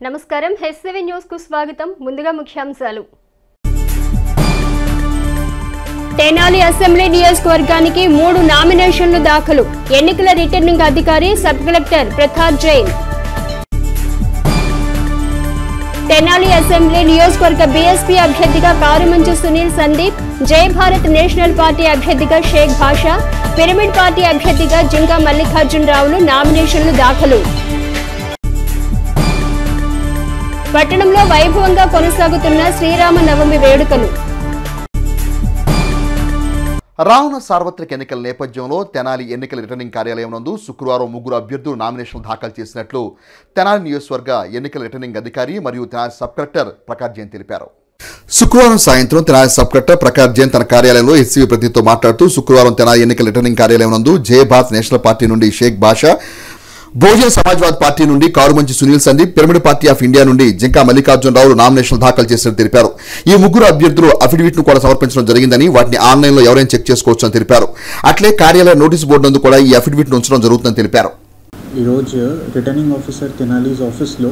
నమస్కారం హెస్7 న్యూస్ కు స్వాగతం. ముందుగా ముఖ్యాంశాలు. తెనాలి అసెంబ్లీ నియోజకవర్గానికి 3 నామినేషన్లు దాఖలు. ఎన్నికల రిటర్నింగ్ అధికారి sub collector Pratap Jain. Tenali assembly నియోజకవర్గ బీఎస్పీ అభ్యర్థిగా కారుమంచు సునీల్ సందీప్, జై భారత్ నేషనల్ పార్టీ అభ్యర్థిగా షేక్ భాషా, పిరమిడ్ పార్టీ అభ్యర్థిగా జింకా మల్లికార్జునరావులు నామినేషన్లు దాఖలు. పట్టణంలో వైభవంగా కొనసాగుతున్న శ్రీరామ నవమి వేడుకలు. రానున్న సార్వత్రిక ఎన్నికల నేపథ్యంలో తెనాలి ఎన్నికల రిటర్నింగ్ కార్యాలయం నందు శుక్రవారం 3 అభ్యర్థులు నామినేషన్లు దాఖలు చేసినట్లు తెనాలి నియోజకవర్గ ఎన్నికల రిటర్నింగ్ అధికారి మరియు తెనాలి సబ్ కలెక్టర్ ప్రకాష్ జైన్ తెలిపారు. శుక్రవారం సాయంత్రం తెనాలి సబ్ కలెక్టర్ ప్రకాష్ జైన్ తన కార్యాలయంలో ఎస్సీవీ ప్రతినిధితో మాట్లాడుతూ శుక్రవారం తెనాలి ఎన్నికల రిటర్నింగ్ కార్యాలయం నందు జై భారత్ నేషనల్ పార్టీ నుండి షేక్ భాషా, బహుజన సమాజ్వాదీ పార్టీ నుండి Karumanchi Sunil Sandeep, pyramid party of India నుండి జింకా మల్లికార్జునరావులు నామినేషన్లు దాఖలు చేసినట్టు తెలిపారు. ఈ 3 అభ్యర్థులు అఫిడవిట్ ను కూడా సమర్పించడం జరిగిందని, వాటిని ఆన్లైన్ లో ఎవరైనా చెక్ చేసుకోవచ్చని తెలిపారు. అట్లే కార్యాలయ నోటీస్ బోర్డు నందు కూడా ఈ అఫిడవిట్ ను ఉంచడం జరుగుతుందని తెలిపారు. ఈ రోజు రిటర్నింగ్ ఆఫీసర్ తెనాలీస్ ఆఫీస్లో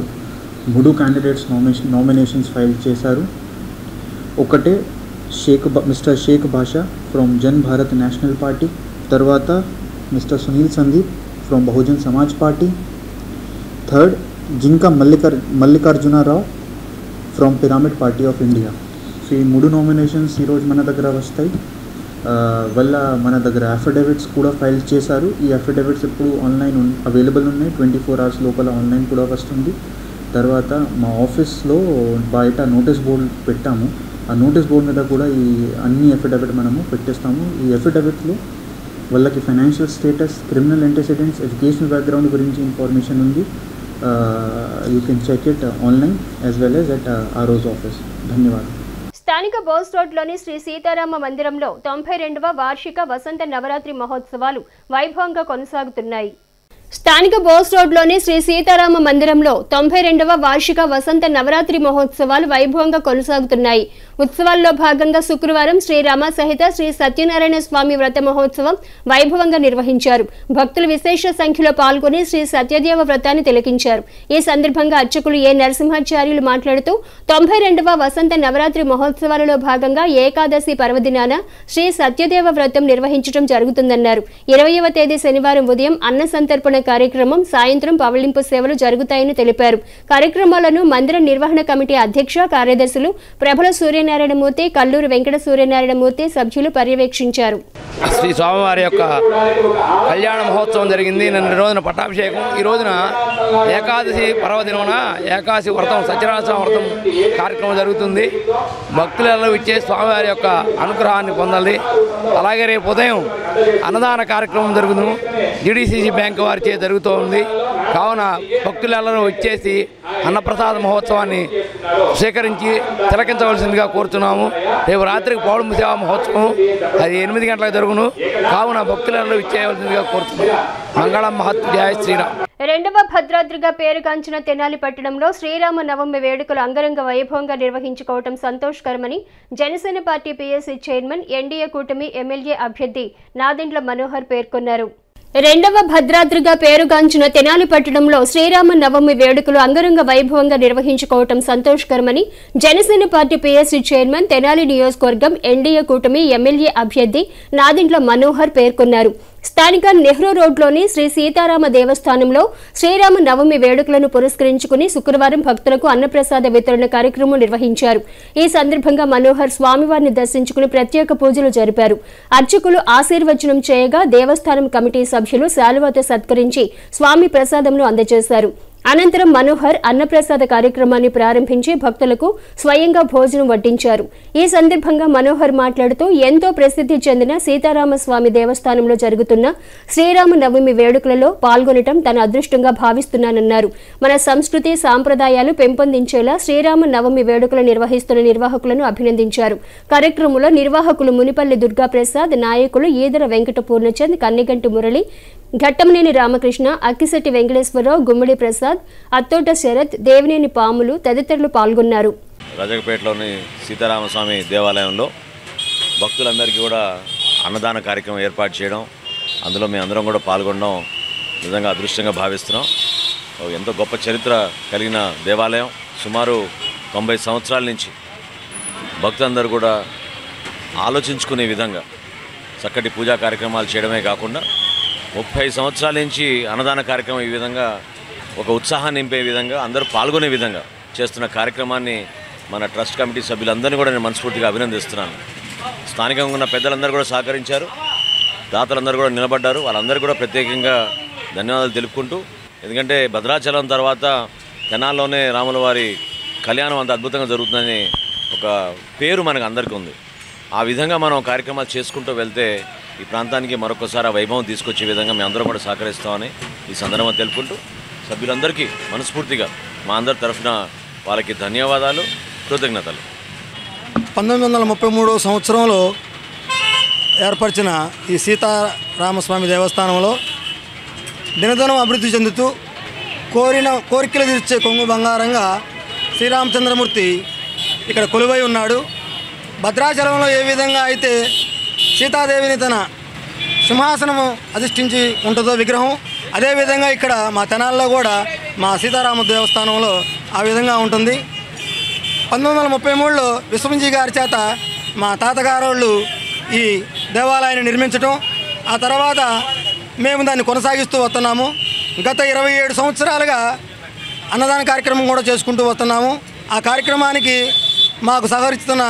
3 క్యాండిడేట్స్ నామినేషన్స్ ఫైల్ చేశారు. ఒకటే mister Shaik Basha from Jan Bharat national party, తర్వాత mister Sunil Sandeep from Bahujan Samaj Party, third Jinka Mallikarjuna Rao from Pyramid Party of India. So ఈ 3 నామినేషన్స్ ఈరోజు మన దగ్గర వస్తాయి. వల్ల మన దగ్గర అఫిడవిట్స్ కూడా ఫైల్ చేశారు. ఈ అఫిడవిట్స్ ఇప్పుడు ఆన్లైన్ అవైలబుల్ ఉన్నాయి. 24 hours లోపల ఆన్లైన్ కూడా వస్తుంది. తర్వాత మా ఆఫీస్లో బయట నోటీస్ బోర్డు పెట్టాము. ఆ నోటీస్ బోర్డు మీద కూడా ఈ అన్ని అఫిడవిట్ మనము పెట్టేస్తాము. ఈ అఫిడవిట్లో వాళ్ళకి financial status, criminal antecedents, educational background గురించి ఇన్ఫర్మేషన్ ఉంది. You can check it online as well as at RO's office. ధన్యవాదాలు. స్థానిక బోస్ రోడ్లోని శ్రీ సీతారామ మందిరంలో 92వ వార్షిక వసంత నవరాత్రి మహోత్సవాలు వైభవంగా కొనసాగుతున్నాయి. స్థానిక బోస్ రోడ్లోని శ్రీ సీతారామ మందిరంలో 92వ వార్షిక వసంత నవరాత్రి మహోత్సవాలు వైభవంగా కొనసాగుతున్నాయి. ఉత్సవాల్లో భాగంగా శుక్రవారం శ్రీరామ సహిత శ్రీ సత్యనారాయణ స్వామి వ్రత మహోత్సవం వైభవంగా నిర్వహించారు. భక్తులు విశేష సంఖ్యలో పాల్గొని శ్రీ సత్యదేవ వ్రతాన్ని తిలకించారు. ఈ సందర్భంగా అర్చకులు ఏ నరసింహాచార్యులు మాట్లాడుతూ 92వ వసంత నవరాత్రి మహోత్సవాలలో భాగంగా ఏకాదశి పర్వదినాన శ్రీ సత్యదేవ వ్రతం నిర్వహించడం జరుగుతుందన్నారు. 20వ తేదీ శనివారం ఉదయం అన్న సంతర్పణ కార్యక్రమం, సాయంత్రం పవళింపు సేవలు జరుగుతాయని తెలిపారు. కార్యక్రమాలను మందిర నిర్వహణ కమిటీ అధ్యక్ష కార్యదర్శులు ప్రభల సూర్యనారాయణమూర్తి, కల్లూరు వెంకట సూర్యనారాయణమూర్తి సభ్యులు పర్యవేక్షించారు. శ్రీ స్వామివారి యొక్క కళ్యాణ మహోత్సవం జరిగింది. నిన్న రోజున పట్టాభిషేకం, ఈ రోజున ఏకాదశి పర్వదినమున ఏకాదశి వ్రతం, సత్యనారాయణ వ్రతం కార్యక్రమం జరుగుతుంది. భక్తులలో ఇచ్చే స్వామివారి యొక్క అనుగ్రహాన్ని పొందాలి. అలాగే రేపు ఉదయం అన్నదాన కార్యక్రమం జరుగుతుంది. జీడీసీసీ బ్యాంకు వారిచే జరుగుతూ ఉంది. కావున భక్తులలో వచ్చేసి అన్నప్రసాద మహోత్సవాన్ని స్వీకరించి తిలకించవలసిందిగా కోరుతున్నాము. రేపు రాత్రికి పౌర్ణమి సేవా మహోత్సవం అది 8 గంటలకు జరుగును. కావున భక్తులలో ఇచ్చేయవలసిందిగా కోరుతున్నాము. మంగళం మహత్ జయ శ్రీరామ్. 2వ భద్రాద్రిగా పేరుగాంచిన తెనాలి పట్టణంలో శ్రీరామ నవమి వేడుకలు అంగరంగ వైభవంగా నిర్వహించుకోవడం సంతోషకరమని Janasena party PSC chairman, NDA కూటమి ఎమ్మెల్యే అభ్యర్థి నాదెండ్ల మనోహర్ పేర్కొన్నారు. 2వ భద్రాద్రిగా పేరుగాంచిన తెనాలి పట్టణంలో శ్రీరామ నవమి వేడుకలు అంగరంగ వైభవంగా నిర్వహించుకోవడం సంతోషకరమని Janasena party PSC chairman, Tenali నియోజకవర్గం ఎన్డీఏ కూటమి ఎమ్మెల్యే అభ్యర్థి నాదెండ్ల మనోహర్ పేర్కొన్నారు. స్థానిక నెహ్రూ రోడ్లోని శ్రీ సీతారామ దేవస్థానంలో శ్రీరామ నవమి వేడుకలను పురస్కరించుకుని శుక్రవారం భక్తులకు అన్నప్రసాద వితరణ కార్యక్రమం నిర్వహించారు. ఈ సందర్భంగా మనోహర్ స్వామివారిని దర్శించుకుని ప్రత్యేక పూజలు జరిపారు. అర్చకులు ఆశీర్వచనం చేయగా దేవస్థానం కమిటీ సభ్యులు శాలువాతో సత్కరించి స్వామి ప్రసాదంను అందజేశారు. అనంతరం మనోహర్ అన్నప్రసాద కార్యక్రమాన్ని ప్రారంభించి భక్తులకు స్వయంగా భోజనం వడ్డించారు. ఈ సందర్భంగా మనోహర్ మాట్లాడుతూ ఎంతో ప్రసిద్ధి చెందిన సీతారామస్వామి దేవస్థానంలో జరుగుతున్న శ్రీరామ నవమి వేడుకలలో పాల్గొనడం తన అదృష్టంగా భావిస్తున్నానన్నారు. మన సంస్కృతి సాంప్రదాయాలు పెంపొందించేలా శ్రీరామ నవమి వేడుకలు నిర్వహిస్తున్న నిర్వాహకులను అభినందించారు. కార్యక్రమంలో నిర్వాహకులు మునిపల్లి దుర్గాప్రసాద్, నాయకులు ఈదర వెంకట పూర్ణచంద్, కన్నెగంటి మురళి, ఘట్టమనేని రామకృష్ణ, అక్కిశెట్టి వెంకటేశ్వరరావు, గుమ్మడి ప్రసాద్, అత్తోట శరత్, దేవినేని పాములు తదితరులు పాల్గొన్నారు. రాజకపేటలోని సీతారామస్వామి దేవాలయంలో భక్తులందరికీ కూడా అన్నదాన కార్యక్రమం ఏర్పాటు చేయడం, అందులో మేము అందరం కూడా పాల్గొనడం నిజంగా అదృష్టంగా భావిస్తున్నాం. ఎంతో గొప్ప చరిత్ర కలిగిన దేవాలయం. సుమారు 90 సంవత్సరాల నుంచి భక్తులందరూ కూడా ఆలోచించుకునే విధంగా చక్కటి పూజా కార్యక్రమాలు చేయడమే కాకుండా 30 సంవత్సరాల నుంచి అన్నదాన కార్యక్రమం ఈ విధంగా ఒక ఉత్సాహాన్ని నింపే విధంగా అందరూ పాల్గొనే విధంగా చేస్తున్న కార్యక్రమాన్ని మన ట్రస్ట్ కమిటీ సభ్యులందరినీ కూడా నేను మనస్ఫూర్తిగా అభినందిస్తున్నాను. స్థానికంగా ఉన్న పెద్దలందరూ కూడా సహకరించారు, దాతలందరూ కూడా నిలబడ్డారు. వాళ్ళందరూ కూడా ప్రత్యేకంగా ధన్యవాదాలు తెలుపుకుంటూ, ఎందుకంటే భద్రాచలం తర్వాత తెనాల్లోనే రాముల వారి కళ్యాణం అంత అద్భుతంగా జరుగుతుందని ఒక పేరు మనకు అందరికీ ఉంది. ఆ విధంగా మనం కార్యక్రమాలు చేసుకుంటూ వెళ్తే ఈ ప్రాంతానికి మరొకసారి ఆ వైభవం తీసుకొచ్చే విధంగా మేము అందరం కూడా సహకరిస్తామని ఈ సందర్భంగా తెలుపుకుంటూ, సభ్యులందరికీ మనస్ఫూర్తిగా మా అందరి తరఫున వాళ్ళకి ధన్యవాదాలు, కృతజ్ఞతలు. 1933 సంవత్సరంలో ఏర్పరిచిన ఈ సీతారామస్వామి దేవస్థానంలో దినదినం అభివృద్ధి చెందుతూ కోరికలు తీర్చే కొంగు బంగారంగా శ్రీరామచంద్రమూర్తి ఇక్కడ కొలువై ఉన్నాడు. భద్రాచలంలో ఏ విధంగా అయితే సీతాదేవిని తన సింహాసనము అధిష్ఠించి ఉంటుందో విగ్రహం, అదేవిధంగా ఇక్కడ మా తెనాల్లో కూడా మా సీతారామ దేవస్థానంలో ఆ విధంగా ఉంటుంది. 1933లో విశ్వంజీ గారి చేత మా తాతగారోళ్ళు ఈ దేవాలయాన్ని నిర్మించటం, ఆ తర్వాత మేము దాన్ని కొనసాగిస్తూ వస్తున్నాము. గత 27 సంవత్సరాలుగా అన్నదాన కార్యక్రమం కూడా చేసుకుంటూ వస్తున్నాము. ఆ కార్యక్రమానికి మాకు సహకరిస్తున్న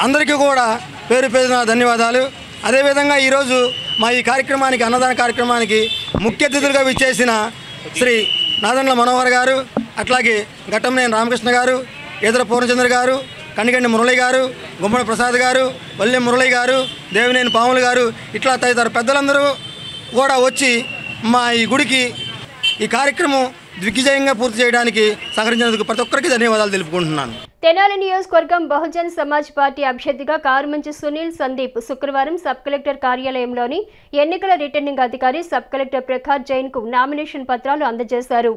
అందరికీ కూడా పేరు పేరున ధన్యవాదాలు. అదేవిధంగా ఈరోజు మా ఈ కార్యక్రమానికి అన్నదాన కార్యక్రమానికి ముఖ్య అతిథులుగా విచ్చేసిన శ్రీ నాదెండ్ల మనోహర్ గారు, అట్లాగే ఘట్టంనేని రామకృష్ణ గారు, ఈదర పూర్ణచంద్ర గారు, కనిగండి మురళి గారు, గుమ్మడి ప్రసాద్ గారు, వల్లెం మురళి గారు, దేవినేని పాములు గారు, ఇట్లా తదితర పెద్దలందరూ కూడా వచ్చి మా ఈ గుడికి ఈ కార్యక్రమం దిగ్విజయంగా పూర్తి చేయడానికి సహకరించినందుకు ప్రతి ఒక్కరికి ధన్యవాదాలు తెలుపుకుంటున్నాను. తెనాలి నియోజకవర్గం బహుజన్ సమాజ్ పార్టీ అభ్యర్థిగా కారుమంచి సునీల్ సందీప్ శుక్రవారం సబ్ కలెక్టర్ కార్యాలయంలోని ఎన్నికల రిటర్నింగ్ అధికారి సబ్ కలెక్టర్ ప్రకాష్ జైన్కు నామినేషన్ పత్రాలు అందజేశారు.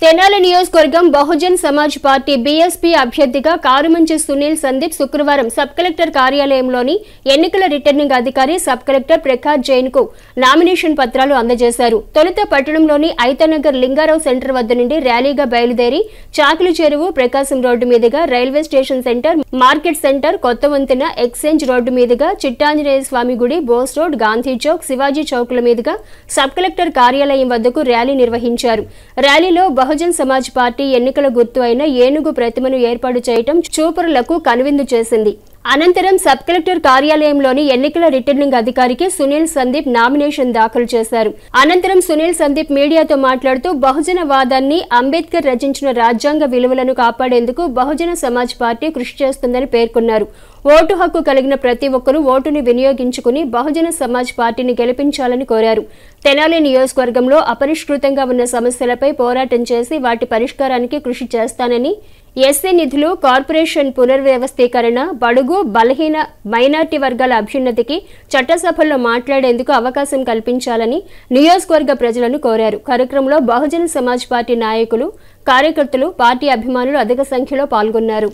తెనాలి నియోజకవర్గం బహుజన్ సమాజ్ పార్టీ బీఎస్పీ అభ్యర్థిగా కారుమంచి సునీల్ సందీప్ శుక్రవారం సబ్ కలెక్టర్ కార్యాలయంలోని ఎన్నికల రిటర్నింగ్ అధికారి సబ్ కలెక్టర్ ప్రకాష్ జైన్కు నామినేషన్ పత్రాలు అందజేశారు. తొలుత పట్టణంలోని ఐతనగర్ లింగారావు సెంటర్ వద్ద నుండి ర్యాలీగా బయలుదేరి చాకుల చెరువు, ప్రకాశం రోడ్డు మీదుగా railway station centre, market centre, కొత్త వంతెన, ఎక్స్చేంజ్ రోడ్డు మీదుగా చిట్టాంజనేయ స్వామి గుడి, బోస్ రోడ్, గాంధీ చౌక్, శివాజీ చౌక్ల మీదుగా సబ్ కలెక్టర్ కార్యాలయం వద్దకు ర్యాలీ నిర్వహించారు. ర్యాలీలో బహుజన్ సమాజ్ పార్టీ ఎన్నికల గుర్తు అయిన ఏనుగు ప్రతిమను ఏర్పాటు చేయడం చూపరులకు కనువిందు చేసింది. అనంతరం సబ్ కలెక్టర్ కార్యాలయంలోని ఎన్నికల రిటర్నింగ్ అధికారికి సునీల్ సందీప్ నామినేషన్ దాఖలు చేశారు. అనంతరం సునీల్ సందీప్ మీడియాతో మాట్లాడుతూ బహుజన వాదాన్ని, అంబేద్కర్ రచించిన రాజ్యాంగ విలువలను కాపాడేందుకు బహుజన సమాజ్ పార్టీ కృషి చేస్తుందని పేర్కొన్నారు. ఓటు హక్కు కలిగిన ప్రతి ఒక్కరూ ఓటుని వినియోగించుకుని బహుజన సమాజ్ పార్టీని గెలిపించాలని కోరారు. తెనాలి నియోజకవర్గంలో అపరిష్కృతంగా ఉన్న సమస్యలపై పోరాటం చేసి వాటి పరిష్కారానికి కృషి చేస్తానని, ఎస్సీ నిధులు, కార్పొరేషన్ పునర్వ్యవస్థీకరణ, బడుగు, బలహీన, మైనార్టీ వర్గాల అభ్యున్నతికి చట్టసభల్లో మాట్లాడేందుకు అవకాశం కల్పించాలని నియోజకవర్గ ప్రజలను కోరారు. కార్యక్రమంలో బహుజన సమాజ్ పార్టీ నాయకులు, కార్యకర్తలు, పార్టీ అభిమానులు అధిక సంఖ్యలో పాల్గొన్నారు.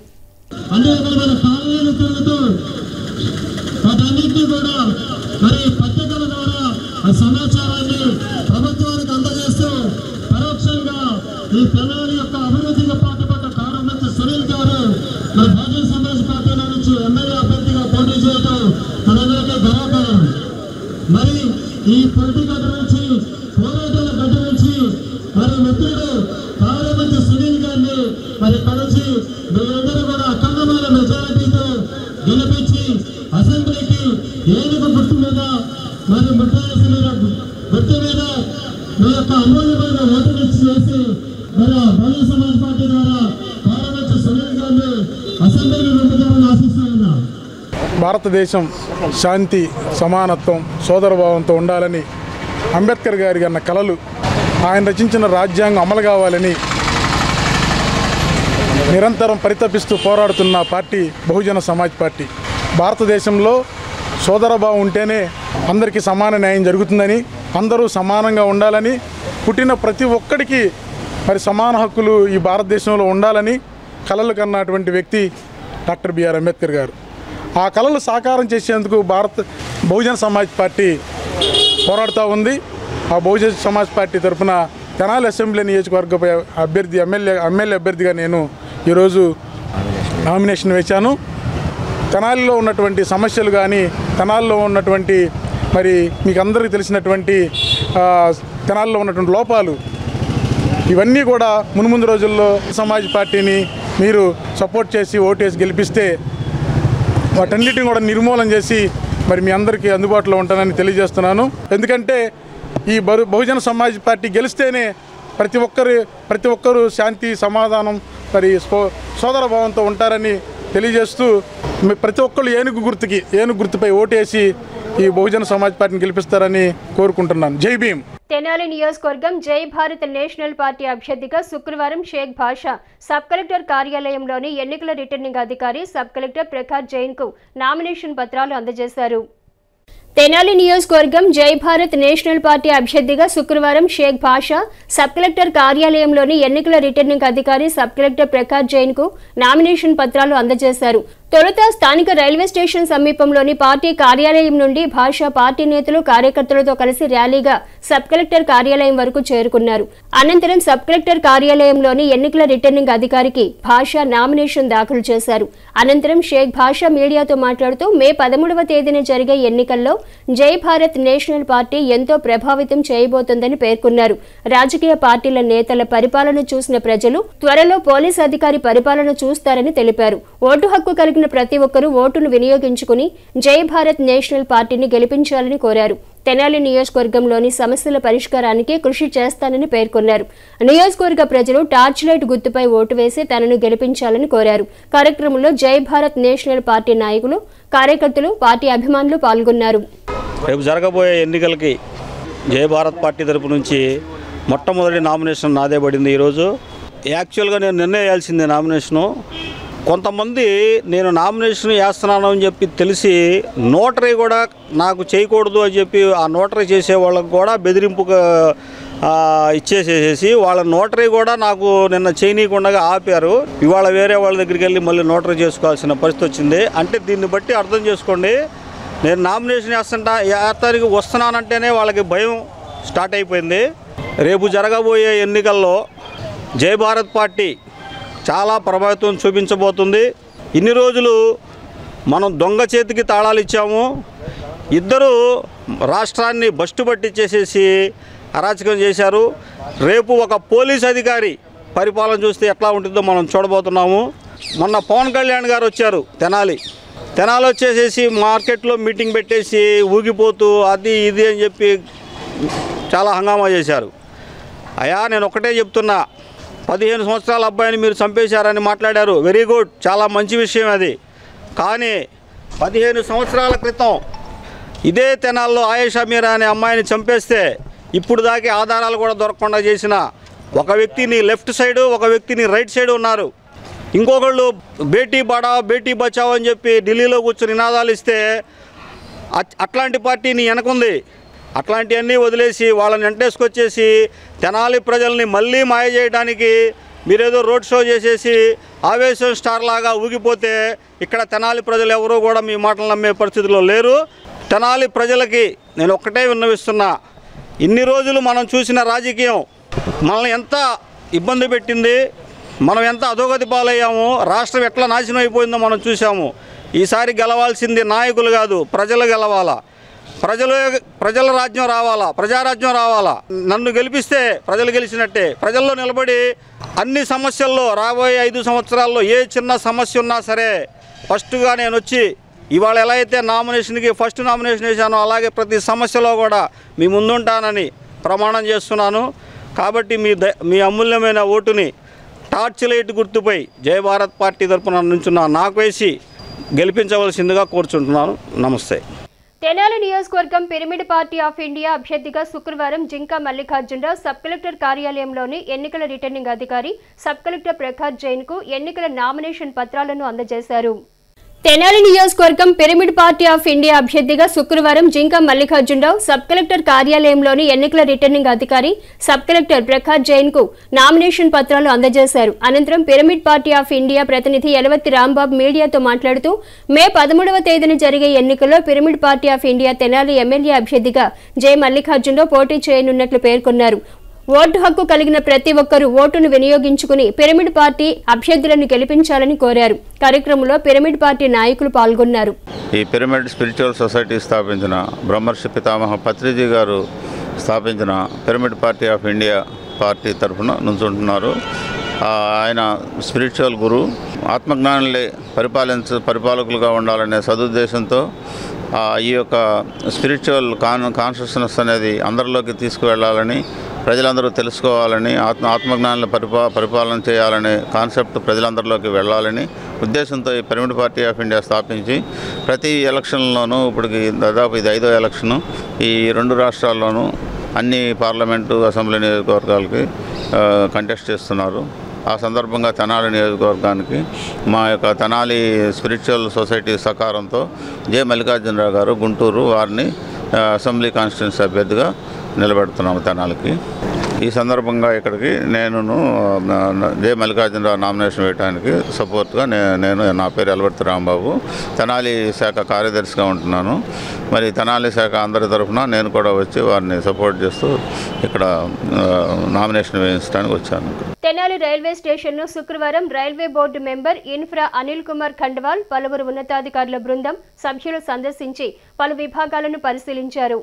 ఈ తెనాలి యొక్క అభివృద్ధికి పాటుపడ్డ కారుమంచి సునీల్ గారు మరి బహుజన సమాజ్ పార్టీలో నుంచి ఎమ్మెల్యే అభ్యర్థిగా పోటీ చేయడం మనందరికీ గర్వకారణం. మరి ఈ పోటీ గడ్డ నుంచి, పోరాటాల గడ్డ నుంచి మరి మిత్రుడు కారుమంచి సునీల్ గారిని మరి ఇక్కడ నుంచి మీరందరూ కూడా అఖండమైన మెజారిటీతో గెలిపించి అసెంబ్లీకి ఏనుగు గుర్తు మీద మరి ముట్టాల్సిన గుర్తు మీద మీ యొక్క అమూల్యమైన ఓటుని చేసి మరి బహుజన సమాజ్ పార్టీ ద్వారా కారుమంచి సునీల్ గారిని అసెంబ్లీకి పంపుతారని ఆశిస్తూ ఉన్నా. భారతదేశం శాంతి, సమానత్వం, సోదరభావంతో ఉండాలని అంబేద్కర్ గారి అన్న కలలు, ఆయన రచించిన రాజ్యాంగం అమలు కావాలని నిరంతరం పరితపిస్తూ పోరాడుతున్న పార్టీ బహుజన సమాజ్ పార్టీ. భారతదేశంలో సోదరభావం ఉంటేనే అందరికీ సమాన న్యాయం జరుగుతుందని, అందరూ సమానంగా ఉండాలని, పుట్టిన ప్రతి ఒక్కడికి మరి సమాన హక్కులు ఈ భారతదేశంలో ఉండాలని కలలు కన్నటువంటి వ్యక్తి డాక్టర్ బిఆర్ అంబేద్కర్ గారు. ఆ కలలు సాకారం చేసేందుకు బహుజన సమాజ్ పార్టీ పోరాడుతూ ఉంది. ఆ బహుజన సమాజ్ పార్టీ తరఫున తెనాలి అసెంబ్లీ నియోజకవర్గ అభ్యర్థి ఎమ్మెల్యే అభ్యర్థిగా నేను ఈరోజు నామినేషన్ వేశాను. తెనాలిలో ఉన్నటువంటి సమస్యలు కానీ, తెనాలిలో ఉన్నటువంటి మరి మీకు అందరికీ తెలిసినటువంటి తెనాలిలో ఉన్నటువంటి లోపాలు ఇవన్నీ కూడా మున్ముందు రోజుల్లో సమాజ్ పార్టీని మీరు సపోర్ట్ చేసి ఓటేసి గెలిపిస్తే వాటన్నిటిని కూడా నిర్మూలన చేసి మరి మీ అందరికీ అందుబాటులో ఉంటానని తెలియజేస్తున్నాను. ఎందుకంటే ఈ బహుజన సమాజ్ పార్టీ గెలిస్తేనే ప్రతి ఒక్కరు శాంతి సమాధానం మరి సోదరభావంతో ఉంటారని తెలియజేస్తూ ప్రతి ఒక్కరు ఏనుగు గుర్తుపై ఓటేసి ఈ బహుజన సమాజ్ పార్టీని గెలిపిస్తారని కోరుకుంటున్నాను. జై భీమ్. తెనాలి నియోజకవర్గం జై భారత్ నేషనల్ పార్టీ అభ్యర్థిగా శుక్రవారం షేక్ భాషా సబ్ కలెక్టర్ కార్యాలయంలోని ఎన్నికల రిటర్నింగ్ అధికారి సబ్ కలెక్టర్ ప్రకాష్ జైన్కు నామినేషన్ పత్రాలు అందజేశారు. తెనాలి నియోజకవర్గం జై భారత్ నేషనల్ పార్టీ అభ్యర్థిగా శుక్రవారం షేక్ భాషా సబ్ కలెక్టర్ కార్యాలయంలోని ఎన్నికల రిటర్నింగ్ అధికారి సబ్ కలెక్టర్ ప్రకాష్ జైన్కు నామినేషన్ పత్రాలు అందజేశారు. తొలుత స్థానిక రైల్వే స్టేషన్ సమీపంలోని పార్టీ కార్యాలయం నుండి భాషా పార్టీ నేతలు కార్యకర్తలతో కలిసి ర్యాలీగా సబ్ కలెక్టర్ కార్యాలయం వరకు చేరుకున్నారు. అనంతరం సబ్ కలెక్టర్ కార్యాలయంలోని ఎన్నికల రిటర్నింగ్ అధికారికి భాషా నామినేషన్ దాఖలు చేశారు. అనంతరం షేక్ భాషా మీడియాతో మాట్లాడుతూ మే 13వ తేదీన జరిగే ఎన్నికల్లో జై భారత్ నేషనల్ పార్టీ ఎంతో ప్రభావితం చేయబోతోందని పేర్కొన్నారు. రాజకీయ పార్టీల నేతల పరిపాలన చూసిన ప్రజలు త్వరలో పోలీసు అధికారి పరిపాలన చూస్తారని తెలిపారు. ఓటు హక్కు కలిగిన ప్రతి ఒక్కరూ ఓటును వినియోగించుకుని జై భారత్ నేషనల్ పార్టీని గెలిపించాలని కోరారు. తెనాలి నియోజకవర్గంలోని సమస్యల పరిష్కారానికి కృషి చేస్తానని పేర్కొన్నారు. నియోజకవర్గ ప్రజలు టార్చ్ లైట్ గుర్తుపై ఓటు వేసి తనను గెలిపించాలని కోరారు. కార్యక్రమంలో జై భారత్ నేషనల్ పార్టీ నాయకులు, కార్యకర్తలు, పార్టీ అభిమానులు పాల్గొన్నారు. రేపు జరగబోయే ఎన్నికలకి జై భారత్ పార్టీ తరపు నుంచి మొట్టమొదటి నామినేషన్ నాదే పడింది. ఈరోజు యాక్చువల్గా నేను నిర్ణయించాల్సిందే నామినేషను. కొంతమంది నేను నామినేషన్ వేస్తున్నాను అని చెప్పి తెలిసి నోటరీ కూడా నాకు చేయకూడదు అని చెప్పి ఆ నోటరీ చేసే వాళ్ళకు కూడా బెదిరింపుగా ఇచ్చేసేసి వాళ్ళ నోటరీ కూడా నాకు నిన్న చేయనీయకుండా ఆపారు. ఇవాళ వేరే వాళ్ళ దగ్గరికి వెళ్ళి మళ్ళీ నోటరీ చేసుకోవాల్సిన పరిస్థితి వచ్చింది. అంటే దీన్ని బట్టి అర్థం చేసుకోండి, నేను నామినేషన్ వేస్తానికి వస్తున్నానంటేనే వాళ్ళకి భయం స్టార్ట్ అయిపోయింది. రేపు జరగబోయే ఎన్నికల్లో జై భారత్ పార్టీ చాలా ప్రభావితం చూపించబోతుంది. ఇన్ని రోజులు మనం దొంగ చేతికి తాళాలు ఇచ్చాము. ఇద్దరు రాష్ట్రాన్ని బస్టు పట్టించేసేసి అరాచకం చేశారు. రేపు ఒక పోలీస్ అధికారి పరిపాలన చూస్తే ఎట్లా ఉంటుందో మనం చూడబోతున్నాము. మొన్న పవన్ కళ్యాణ్ గారు వచ్చారు తెనాలి వచ్చేసేసి మార్కెట్లో మీటింగ్ పెట్టేసి ఊగిపోతూ అది ఇది అని చెప్పి చాలా హంగామా చేశారు. అయ్యా నేను ఒకటే చెప్తున్నా, 15 సంవత్సరాల అబ్బాయిని మీరు చంపేశారని మాట్లాడారు. వెరీ గుడ్, చాలా మంచి విషయం అది. కానీ 15 సంవత్సరాల క్రితం ఇదే తెనాల్లో ఆయేషా మీరా అనే అమ్మాయిని చంపేస్తే ఇప్పుడు దాకా ఆధారాలు కూడా దొరకకుండా చేసిన ఒక వ్యక్తిని లెఫ్ట్ సైడు, ఒక వ్యక్తిని రైట్ సైడ్ ఉన్నారు. ఇంకొకళ్ళు బేటీ పడావ్ బేటీ బచావ్ అని చెప్పి ఢిల్లీలో కూర్చొని నినాదాలు ఇస్తే అట్లాంటి పార్టీని వెనకుంది. అట్లాంటివన్నీ వదిలేసి వాళ్ళని వెంటేసుకొచ్చేసి తెనాలి ప్రజల్ని మళ్ళీ మాయ చేయడానికి మీరేదో రోడ్ షో చేసేసి ఆవేశం స్టార్ లాగా ఊగిపోతే ఇక్కడ తెనాలి ప్రజలు ఎవరూ కూడా మీ మాటలు నమ్మే పరిస్థితిలో లేరు. తెనాలి ప్రజలకి నేను ఒక్కటే విన్నవిస్తున్నా, ఇన్ని రోజులు మనం చూసిన రాజకీయం మనల్ని ఎంత ఇబ్బంది పెట్టింది, మనం ఎంత అధోగతి పాలయ్యాము, రాష్ట్రం ఎట్లా నాశనం అయిపోయిందో మనం చూసాము. ఈసారి గెలవాల్సింది నాయకులు కాదు, ప్రజలు గెలవాలా. ప్రజల రాజ్యం రావాలా, ప్రజారాజ్యం రావాలా. నన్ను గెలిపిస్తే ప్రజలు గెలిచినట్టే. ప్రజల్లో నిలబడి అన్ని సమస్యల్లో రాబోయే 5 సంవత్సరాల్లో ఏ చిన్న సమస్య ఉన్నా సరే ఫస్ట్గా నేను వచ్చి ఇవాళ ఎలా అయితే నామినేషన్కి ఫస్ట్ నామినేషన్ వేశానో అలాగే ప్రతి సమస్యలో కూడా మీ ముందుంటానని ప్రమాణం చేస్తున్నాను. కాబట్టి మీ అమూల్యమైన ఓటుని టార్చ్ లైట్ గుర్తుపై జై భారత్ పార్టీ తరఫున నుంచున్న నాకు వేసి గెలిపించవలసిందిగా కోరుచుంటున్నాను. నమస్తే. తెనాలి నియోజకవర్గం పిరమిడ్ పార్టీ ఆఫ్ ఇండియా అభ్యర్థిగా శుక్రవారం జింకా మల్లికార్జునరావు సబ్ కలెక్టర్ కార్యాలయంలోని ఎన్నికల రిటర్నింగ్ అధికారి సబ్ కలెక్టర్ ప్రకాష్ జైన్కు ఎన్నికల నామినేషన్ పత్రాలను అందజేశారు. తెనాలి నియోజకవర్గం పిరమిడ్ పార్టీ ఆఫ్ ఇండియా అభ్యర్థిగా శుక్రవారం జింకా మల్లికార్జునరావు సబ్ కలెక్టర్ కార్యాలయంలోని ఎన్నికల రిటర్నింగ్ అధికారి సబ్ కలెక్టర్ ప్రకాష్ జైన్కు నామినేషన్ పత్రాలు అందజేశారు. అనంతరం పిరమిడ్ పార్టీ ఆఫ్ ఇండియా ప్రతినిధి యలవత్తి రాంబాబు మీడియాతో మాట్లాడుతూ మే 13వ తేదీన జరిగే ఎన్నికల్లో pyramid party of India Tenali MLA అభ్యర్థిగా జై మల్లికార్జునరావు పోటీ చేయనున్నట్లు పేర్కొన్నారు. ఓటు హక్కు కలిగిన ప్రతి ఒక్కరూ ఓటును వినియోగించుకుని పిరమిడ్ పార్టీ అభ్యర్థులను గెలిపించాలని కోరారు. కార్యక్రమంలో పిరమిడ్ పార్టీ నాయకులు పాల్గొన్నారు. ఈ పిరమిడ్ స్పిరిచువల్ సొసైటీ స్థాపించిన బ్రహ్మర్షి పితామహ పత్రిజీ గారు స్థాపించిన pyramid party of India party తరఫున నుంచుంటున్నారు. ఆయన స్పిరిచువల్ గురు, ఆత్మజ్ఞానులే పరిపాలకులుగా ఉండాలనే సదుద్దేశంతో ఈ యొక్క స్పిరిచువల్ కాన్షియస్నెస్ అనేది అందరిలోకి తీసుకువెళ్ళాలని, ప్రజలందరూ తెలుసుకోవాలని, ఆత్మజ్ఞానుల పరిపాలన చేయాలనే కాన్సెప్ట్ ప్రజలందరిలోకి వెళ్ళాలని ఉద్దేశంతో ఈ పిరమిడ్ పార్టీ ఆఫ్ ఇండియా స్థాపించి ప్రతి ఎలక్షన్లోనూ ఇప్పటికి దాదాపు ఇది 5వ ఎలక్షను ఈ 2 రాష్ట్రాల్లోనూ అన్ని పార్లమెంటు అసెంబ్లీ నియోజకవర్గాలకి కంటెస్ట్ చేస్తున్నారు. ఆ సందర్భంగా తెనాలి నియోజకవర్గానికి మా యొక్క తెనాలి స్పిరిచువల్ సొసైటీ సహకారంతో జె మల్లికార్జునరావు గారు గుంటూరు వారిని అసెంబ్లీ కాన్స్టిట్యున్సీ అభ్యర్థిగా నిలబెడుతున్నాము తెనాలికి. ఈ సందర్భంగా ఇక్కడికి నేను జె మల్లికార్జునరావు నామినేషన్ వేయడానికి సపోర్ట్గా నా పేరు ఎలవర్తి రాంబాబు, తెనాలి శాఖ కార్యదర్శిగా ఉంటున్నాను. మరి తెనాలి శాఖ అందరి తరఫున నేను కూడా వచ్చి వారిని సపోర్ట్ చేస్తూ ఇక్కడ నామినేషన్ వేయించడానికి వచ్చాను. తెనాలి రైల్వే స్టేషన్ను శుక్రవారం railway board member infra Anil Kumar Khandelwal పలువురు ఉన్నతాధికారుల బృందం సభ్యులు సందర్శించి పలు విభాగాలను పరిశీలించారు.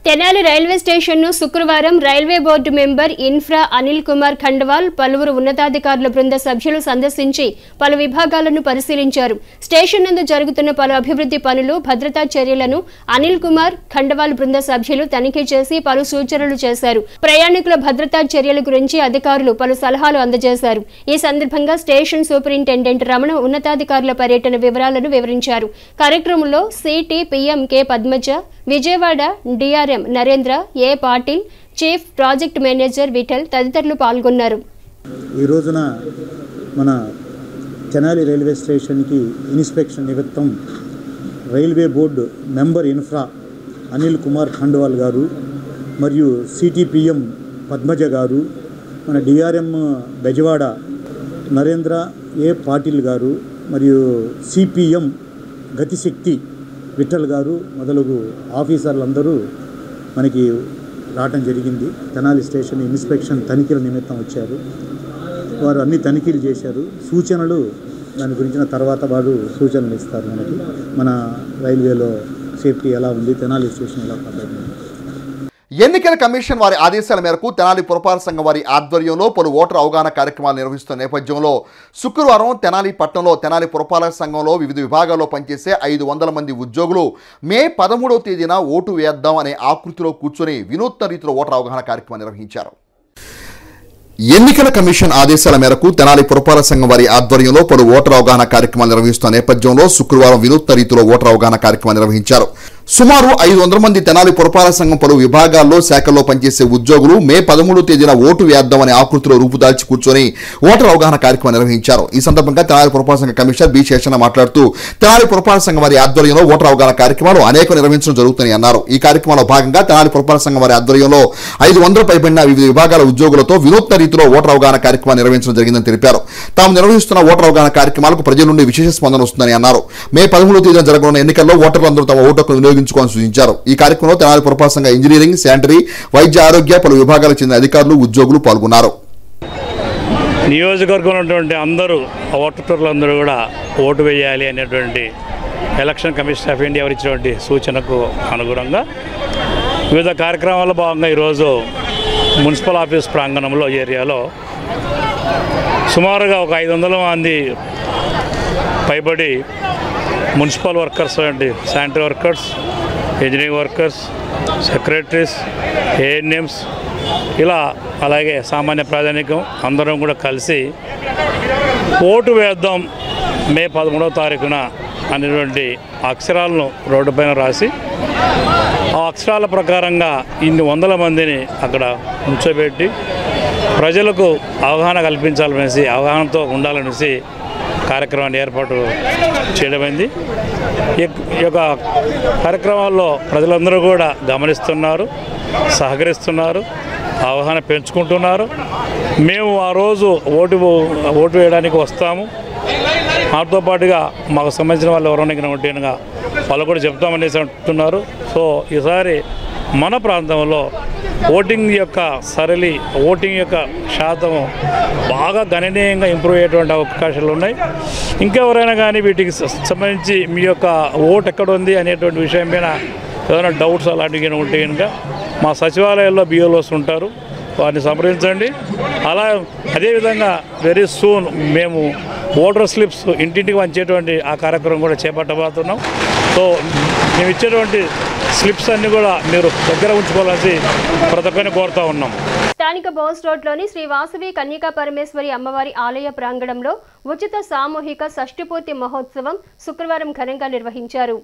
తెనాలి రైల్వే స్టేషన్ను శుక్రవారం railway board member infra Anil Kumar Khandelwal పలువురు ఉన్నతాధికారుల బృంద సభ్యులు సందర్శించి పలు విభాగాలను పరిశీలించారు. స్టేషన్ నందు జరుగుతున్న పలు అభివృద్ధి పనులు, భద్రతా చర్యలను అనిల్ కుమార్ ఖండవాల్ బృంద సభ్యులు తనిఖీ చేసి పలు సూచనలు చేశారు. ప్రయాణికుల భద్రతా చర్యల గురించి అధికారులు పలు సలహాలు అందజేశారు. ఈ సందర్భంగా స్టేషన్ సూపరింటెండెంట్ రమణ ఉన్నతాధికారుల పర్యటన వివరాలను వివరించారు. కార్యక్రమంలో CT PM K Padmaja, Vijayawada DRM Narendra, A Patil, chief project manager Vittal తదితరులు పాల్గొన్నారు. ఈ రోజున మన తెనాలి రైల్వే స్టేషన్కి ఇన్స్పెక్షన్ నిమిత్తం railway board member infra Anil Kumar Khandelwal garu మరియు సిటీపీఎం పద్మజ గారు, మన డిఆర్ఎం బెజవాడ నరేంద్ర, ఏ పాటిల్ గారు మరియు సిపిఎం గతిశక్తి విఠల్ గారు మొదలగు ఆఫీసర్లందరూ మనకి రావటం జరిగింది. తెనాలి స్టేషన్ ఇన్స్పెక్షన్ తనిఖీల నిమిత్తం వచ్చారు. వారు అన్ని తనిఖీలు చేశారు. సూచనలు దాని గురించిన తర్వాత వారు సూచనలు ఇస్తారు. మనకి మన రైల్వేలో సేఫ్టీ ఎలా ఉంది, తెనాలి స్టేషన్ ఎలా పద్ధతి. ఎన్నికల కమిషన్ వారి ఆదేశాల మేరకు తెనాలి పురపాలక సంఘం వారి ఆధ్వర్యంలో పలు ఓటర్ అవగాహన కార్యక్రమాలు నిర్వహిస్తున్న నేపథ్యంలో శుక్రవారం తెనాలి పట్టణంలో తెనాలి పురపాలక సంఘంలో వివిధ విభాగాల్లో పనిచేసే 500 మంది ఉద్యోగులు మే 13వ తేదీన ఓటు వేద్దాం అనే ఆకృతిలో కూర్చొని వినూత్న రీతిలో ఓటర్ అవగాహన కార్యక్రమం నిర్వహించారు. ఎన్నికల కమిషన్ ఆదేశాల మేరకు తెనాలి పురపాలక సంఘం వారి ఆధ్వర్యంలో పలు ఓటర్ అవగాహన కార్యక్రమాలు నిర్వహిస్తున్న నేపథ్యంలో శుక్రవారం వినూత్న రీతిలో ఓటర్ అవగాహన కార్యక్రమం నిర్వహించారు. సుమారు 500 మంది తెనాలి పురపాలక సంఘం పలు విభాగాల్లో శాఖల్లో పనిచేసే ఉద్యోగులు మే 13వ తేదీన ఓటు వేద్దామనే ఆకృతిలో రూపుదాల్చి కూర్చొని ఓటర్ అవగాహన కార్యక్రమం నిర్వహించారు. ఈ సందర్భంగా తెనాలి పురపాలక సంఘ కమిషనర్ బి శేషన్న మాట్లాడుతూ తెనాలి పురపాలక సంఘం వారి ఆధ్వర్యంలో ఓటర్ అవగాహన కార్యక్రమాలు అనేక నిర్వహించడం జరుగుతుందని అన్నారు. ఈ కార్యక్రమంలో భాగంగా తెనాలి పురపాలక సంఘం వారి ఆధ్వర్యంలో 500 పైబడిన వివిధ విభాగాల ఉద్యోగులతో వినూత్న రీతిలో ఓటర్ అవగాహన కార్యక్రమం నిర్వహించడం జరిగిందని తెలిపారు. తాము నిర్వహిస్తున్న ఓటర్ అవగాహన కార్యక్రమాలకు ప్రజల నుండి విశేష స్పందన వస్తుందని అన్నారు. మే 13వ తేదీన జరగనున్న ఎన్నికల్లో ఓటర్లందరూ తమ ఓటు హక్కును వినియోగించుకోవాలని సూచించారు. ఈ కార్యక్రమంలో తెనాలి పురపాలక సంఘ ఇంజనీరింగ్, శానిటరీ, వైద్య ఆరోగ్య పలు విభాగాలకు చెందిన అధికారులు, ఉద్యోగులు పాల్గొన్నారు. నియోజకవర్గంలో ఉన్నటువంటి అందరూ ఓటర్లందరూ కూడా ఓటు వేయాలి అనేటువంటి ఎలక్షన్ కమిషన్ ఆఫ్ ఇండియా ఇచ్చినటువంటి సూచనకు అనుగుణంగా వివిధ కార్యక్రమాల్లో భాగంగా ఈరోజు మున్సిపల్ ఆఫీస్ ప్రాంగణంలో ఏరియాలో సుమారుగా ఒక 500 మంది పైబడి మున్సిపల్ వర్కర్స్ అంటే sanitary workers, engineering workers, secretaries, ANMs ఇలా అలాగే సామాన్య ప్రాధాన్యకం అందరం కూడా కలిసి ఓటు వేద్దాం మే 13వ తారీఖున అనేటువంటి అక్షరాలను రోడ్డుపైన రాసి ఆ అక్షరాల ప్రకారంగా ఇన్ని 100 మందిని అక్కడ ఉంచోబెట్టి ప్రజలకు అవగాహన కల్పించాలనేసి, అవగాహనతో ఉండాలనేసి కార్యక్రమాన్ని ఏర్పాటు చేయడమైంది. ఈ యొక్క కార్యక్రమాల్లో ప్రజలందరూ కూడా గమనిస్తున్నారు, సహకరిస్తున్నారు, అవగాహన పెంచుకుంటున్నారు. మేము ఆ రోజు ఓటు వేయడానికి వస్తాము, మాతో పాటుగా మాకు సంబంధించిన వాళ్ళు ఎవరైనా ఉంటేనుగా వాళ్ళు కూడా చెప్తామనేసి అంటున్నారు. సో ఈసారి మన ప్రాంతంలో ఓటింగ్ యొక్క సరళి ఓటింగ్ యొక్క శాతం బాగా గణనీయంగా ఇంప్రూవ్ అయ్యేటువంటి అవకాశాలు ఉన్నాయి. ఇంకెవరైనా కానీ వీటికి సంబంధించి మీ యొక్క ఓటు ఎక్కడ ఉంది అనేటువంటి విషయం మీద ఏదైనా డౌట్స్ అలాంటివి ఉంటే కనుక మా సచివాలయాల్లో బిఎల్ఓస్ ఉంటారు, వారిని సంప్రదించండి. అదేవిధంగా వెరీ సూన్ మేము ఓటర్ స్లిప్స్ ఇంటింటికి పంచేటువంటి ఆ కార్యక్రమం కూడా చేపట్టబోతున్నాం. సో మేము ఇచ్చేటువంటి స్లిప్స్ అన్నీ కూడా మీరు దగ్గర ఉంచుకోవాలని ప్రతి ఒక్కరిని కోరుతూ ఉన్నాం. స్థానిక బోస్ రోడ్లోని శ్రీ వాసవి కన్యకా పరమేశ్వరి అమ్మవారి ఆలయ ప్రాంగణంలో ఉచిత సామూహిక షష్ఠిపూర్తి మహోత్సవం శుక్రవారం ఘనంగా నిర్వహించారు.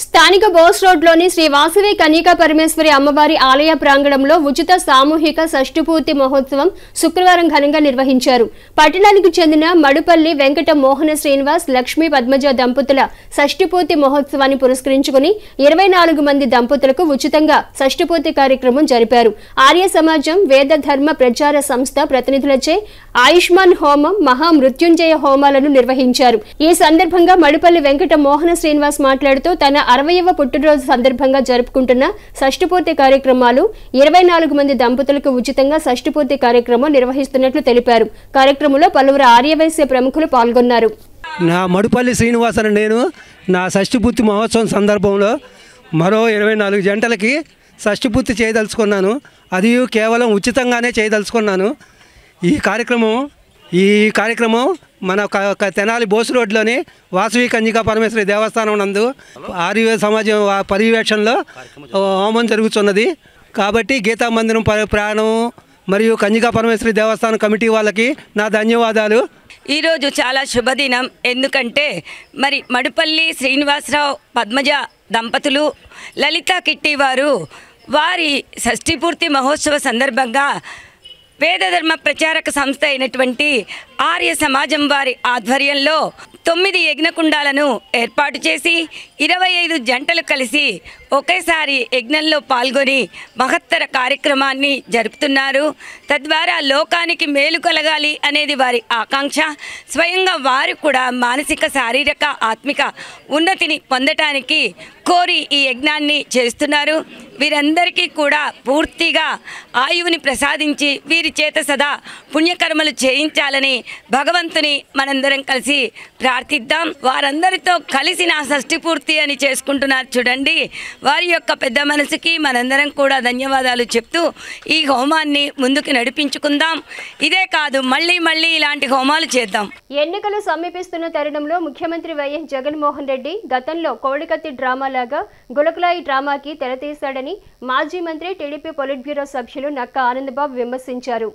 స్థానిక బోస్ రోడ్లోని శ్రీ వాసవి కన్యకా పరమేశ్వరి అమ్మవారి ఆలయ ప్రాంగణంలో ఉచిత సామూహిక షష్ఠిపూర్తి మహోత్సవం శుక్రవారం ఘనంగా నిర్వహించారు. పట్టణానికి చెందిన మడుపల్లి వెంకట మోహన శ్రీనివాస్ లక్ష్మీ పద్మజ దంపతుల షష్ఠిపూర్తి మహోత్సవాన్ని పురస్కరించుకుని 24 మంది దంపతులకు ఉచితంగా షష్ఠిపూర్తి కార్యక్రమం జరిపారు. ఆర్య సమాజం వేద ధర్మ ప్రచార సంస్థ ప్రతినిధులచే ఆయుష్మాన్ హోమం, మహామృత్యుంజయ హోమాలను నిర్వహించారు. ఈ సందర్భంగా మడుపల్లి వెంకట మోహన శ్రీనివాస్ మాట్లాడుతూ తన 60వ పుట్టినరోజు సందర్భంగా జరుపుకుంటున్న షష్ఠిపూర్తి కార్యక్రమాలు 24 మంది దంపతులకు ఉచితంగా షష్ఠిపూర్తి కార్యక్రమం నిర్వహిస్తున్నట్లు తెలిపారు. కార్యక్రమంలో పలువురు ఆర్యవైశ్య ప్రముఖులు పాల్గొన్నారు. నా మడుపల్లి శ్రీనివాస్ అని నేను నా షష్ఠిపూర్తి మహోత్సవం సందర్భంలో మరో 24 జంటలకి షష్ఠిపూర్తి చేయదలుచుకున్నాను. అది కేవలం ఉచితంగానే చేయదలుచుకున్నాను. ఈ కార్యక్రమం మన తెనాలి బోసు రోడ్లోని వాసవి కన్యకా పరమేశ్వరి దేవస్థానం నందు ఆర్య సమాజం పర్యవేక్షణలో హోమం జరుగుతున్నది. కాబట్టి గీతా మందిరం ప్రాణం మరియు కన్యకా పరమేశ్వరి దేవస్థానం కమిటీ వాళ్ళకి నా ధన్యవాదాలు. ఈరోజు చాలా శుభదినం. ఎందుకంటే మరి మడుపల్లి శ్రీనివాసరావు పద్మజ దంపతులు లలిత కిట్టి వారి షష్ఠిపూర్తి మహోత్సవ సందర్భంగా వేదధర్మ ప్రచారక సంస్థ అయినటువంటి ఆర్య సమాజం వారి ఆధ్వర్యంలో 9 యజ్ఞకుండాలను ఏర్పాటు చేసి 25 జంటలు కలిసి ఒకేసారి యజ్ఞంలో పాల్గొని మహత్తర కార్యక్రమాన్ని జరుపుతున్నారు. తద్వారా లోకానికి మేలు కలగాలి అనేది వారి ఆకాంక్ష. స్వయంగా వారు కూడా మానసిక, శారీరక, ఆత్మిక ఉన్నతిని పొందటానికి కోరి ఈ యజ్ఞాన్ని చేస్తున్నారు. వీరందరికీ కూడా పూర్తిగా ఆయువుని ప్రసాదించి వీరి చేత సదా పుణ్యకర్మలు చేయించాలని భగవంతుని మనందరం కలిసి ప్రార్థిద్దాం. వారందరితో కలిసి నా షష్ఠిపూర్తి అని చేసుకుంటున్నారు చూడండి. వారి యొక్క పెద్ద మనసుకి మనందరం కూడా ధన్యవాదాలు చెప్తూ ఈ హోమాన్ని ముందుకు నడిపించుకుందాం. ఇదే కాదు, మళ్ళీ ఇలాంటి హోమాలు చేద్దాం. ఎన్నికలు సమీపిస్తున్న తరుణంలో ముఖ్యమంత్రి వైఎస్ జగన్మోహన్ రెడ్డి గతంలో కోడికత్తి డ్రామాలాగా గులకలాయి డ్రామాకి తెరతీశాడని మాజీ మంత్రి టీడీపీ పొలిట్ బ్యూరో సభ్యులు నక్కా ఆనందబాబు విమర్శించారు.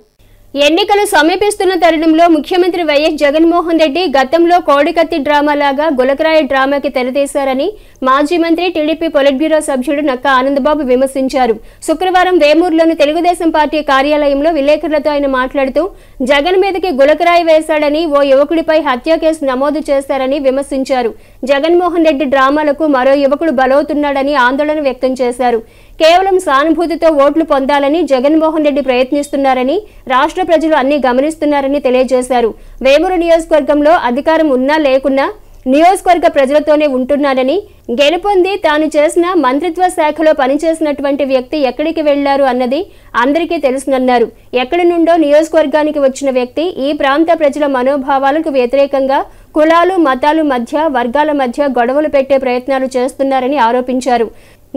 ఎన్నికలు సమీపిస్తున్న తరుణంలో ముఖ్యమంత్రి వైఎస్ జగన్మోహన్ రెడ్డి గతంలో కోడికత్తి డ్రామాలాగా గులకరాయి డ్రామాకి తెరతీశారని మాజీ మంత్రి టీడీపీ పొలిట్ బ్యూరో సభ్యుడు నక్కా ఆనందబాబు విమర్శించారు. శుక్రవారం వేమూరులోని తెలుగుదేశం పార్టీ కార్యాలయంలో విలేకరులతో ఆయన మాట్లాడుతూ జగన్ మీదకి గులకరాయి వేశాడని, ఓ యువకుడిపై హత్య కేసు నమోదు చేశారని విమర్శించారు. జగన్మోహన్ రెడ్డి డ్రామాలకు మరో యువకుడు బలవుతున్నాడని ఆందోళన వ్యక్తం చేశారు. కేవలం సానుభూతితో ఓట్లు పొందాలని జగన్మోహన్ రెడ్డి ప్రయత్నిస్తున్నారని, రాష్ట్ర ప్రజలు అన్ని గమనిస్తున్నారని తెలియజేశారు. వేమూరు నియోజకవర్గంలో అధికారం ఉన్నా లేకున్నా నియోజకవర్గ ప్రజలతోనే ఉంటున్నానని, గెలుపొంది తాను చేసిన మంత్రిత్వ శాఖలో పనిచేసినటువంటి వ్యక్తి ఎక్కడికి వెళ్లారు అన్నది అందరికీ తెలుసునన్నారు. ఎక్కడి నుండో నియోజకవర్గానికి వచ్చిన వ్యక్తి ఈ ప్రాంత ప్రజల మనోభావాలకు వ్యతిరేకంగా కులాలు, మతాలు మధ్య, వర్గాల మధ్య గొడవలు పెట్టే ప్రయత్నాలు చేస్తున్నారని ఆరోపించారు.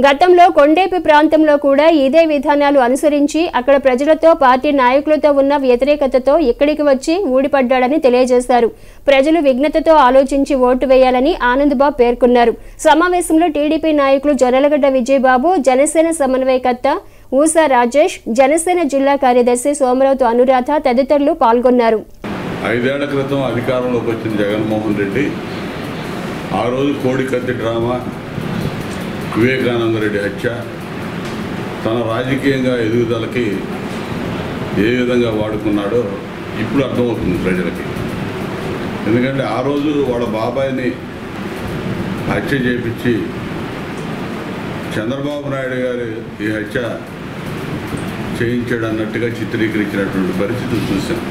గతంలో కొండేపి ప్రాంతంలో కూడా ఇదే విధానాలు అనుసరించి అక్కడ ప్రజలతో, పార్టీ నాయకులతో ఉన్న వ్యతిరేకతతో ఇక్కడికి వచ్చి ఊడిపడ్డాడని తెలియజేశారు. ప్రజలు విఘ్నతతో ఆలోచించి ఓటు వేయాలని ఆనందబాబు పేర్కొన్నారు. సమావేశంలో టీడీపీ నాయకులు జొన్నలగడ్డ విజయబాబు, జనసేన సమన్వయకర్త ఊసా రాజేష్, జనసేన జిల్లా కార్యదర్శి సోమరావుతు అనురాధ తదితరులు పాల్గొన్నారు. 5 ఏళ్ల క్రితం అధికారంలోకి వచ్చిన జగన్మోహన్ రెడ్డి ఆ రోజు కోడికత్తి డ్రామా, వివేకానంద రెడ్డి హత్య తన రాజకీయంగా ఎదుగుదలకి ఏ విధంగా వాడుకున్నాడో ఇప్పుడు అర్థమవుతుంది ప్రజలకి. ఎందుకంటే ఆ రోజు వాళ్ళ బాబాయిని హత్య చేయించి చంద్రబాబు నాయుడు గారు ఈ హత్య చేయించాడు అన్నట్టుగా చిత్రీకరించినటువంటి పరిస్థితులు చూసాం.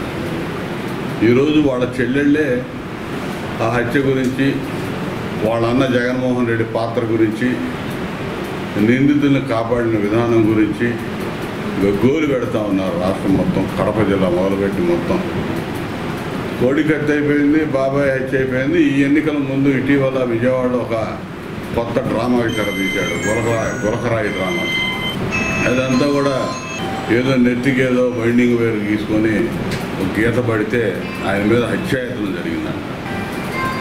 ఈరోజు వాళ్ళ చెల్లెళ్ళే ఆ హత్య గురించి, వాళ్ళ అన్న జగన్మోహన్ రెడ్డి పాత్ర గురించి, నిందితులను కాపాడిన విధానం గురించి గోలు పెడతా ఉన్నారు రాష్ట్రం మొత్తం, కడప జిల్లా మొదలుపెట్టి మొత్తం. కోడికత్తి అయిపోయింది, బాబాయ్ హత్య అయిపోయింది. ఈ ఎన్నికల ముందు ఇటీవల విజయవాడలో ఒక కొత్త డ్రామా తెర తీశాడు, గురకరాయి డ్రామా. అదంతా కూడా ఏదో నెత్తికేదో బైండింగ్ వేరు గీసుకొని ఒక గీత పడితే ఆయన మీద హత్యాయత్నం జరిగిందంట.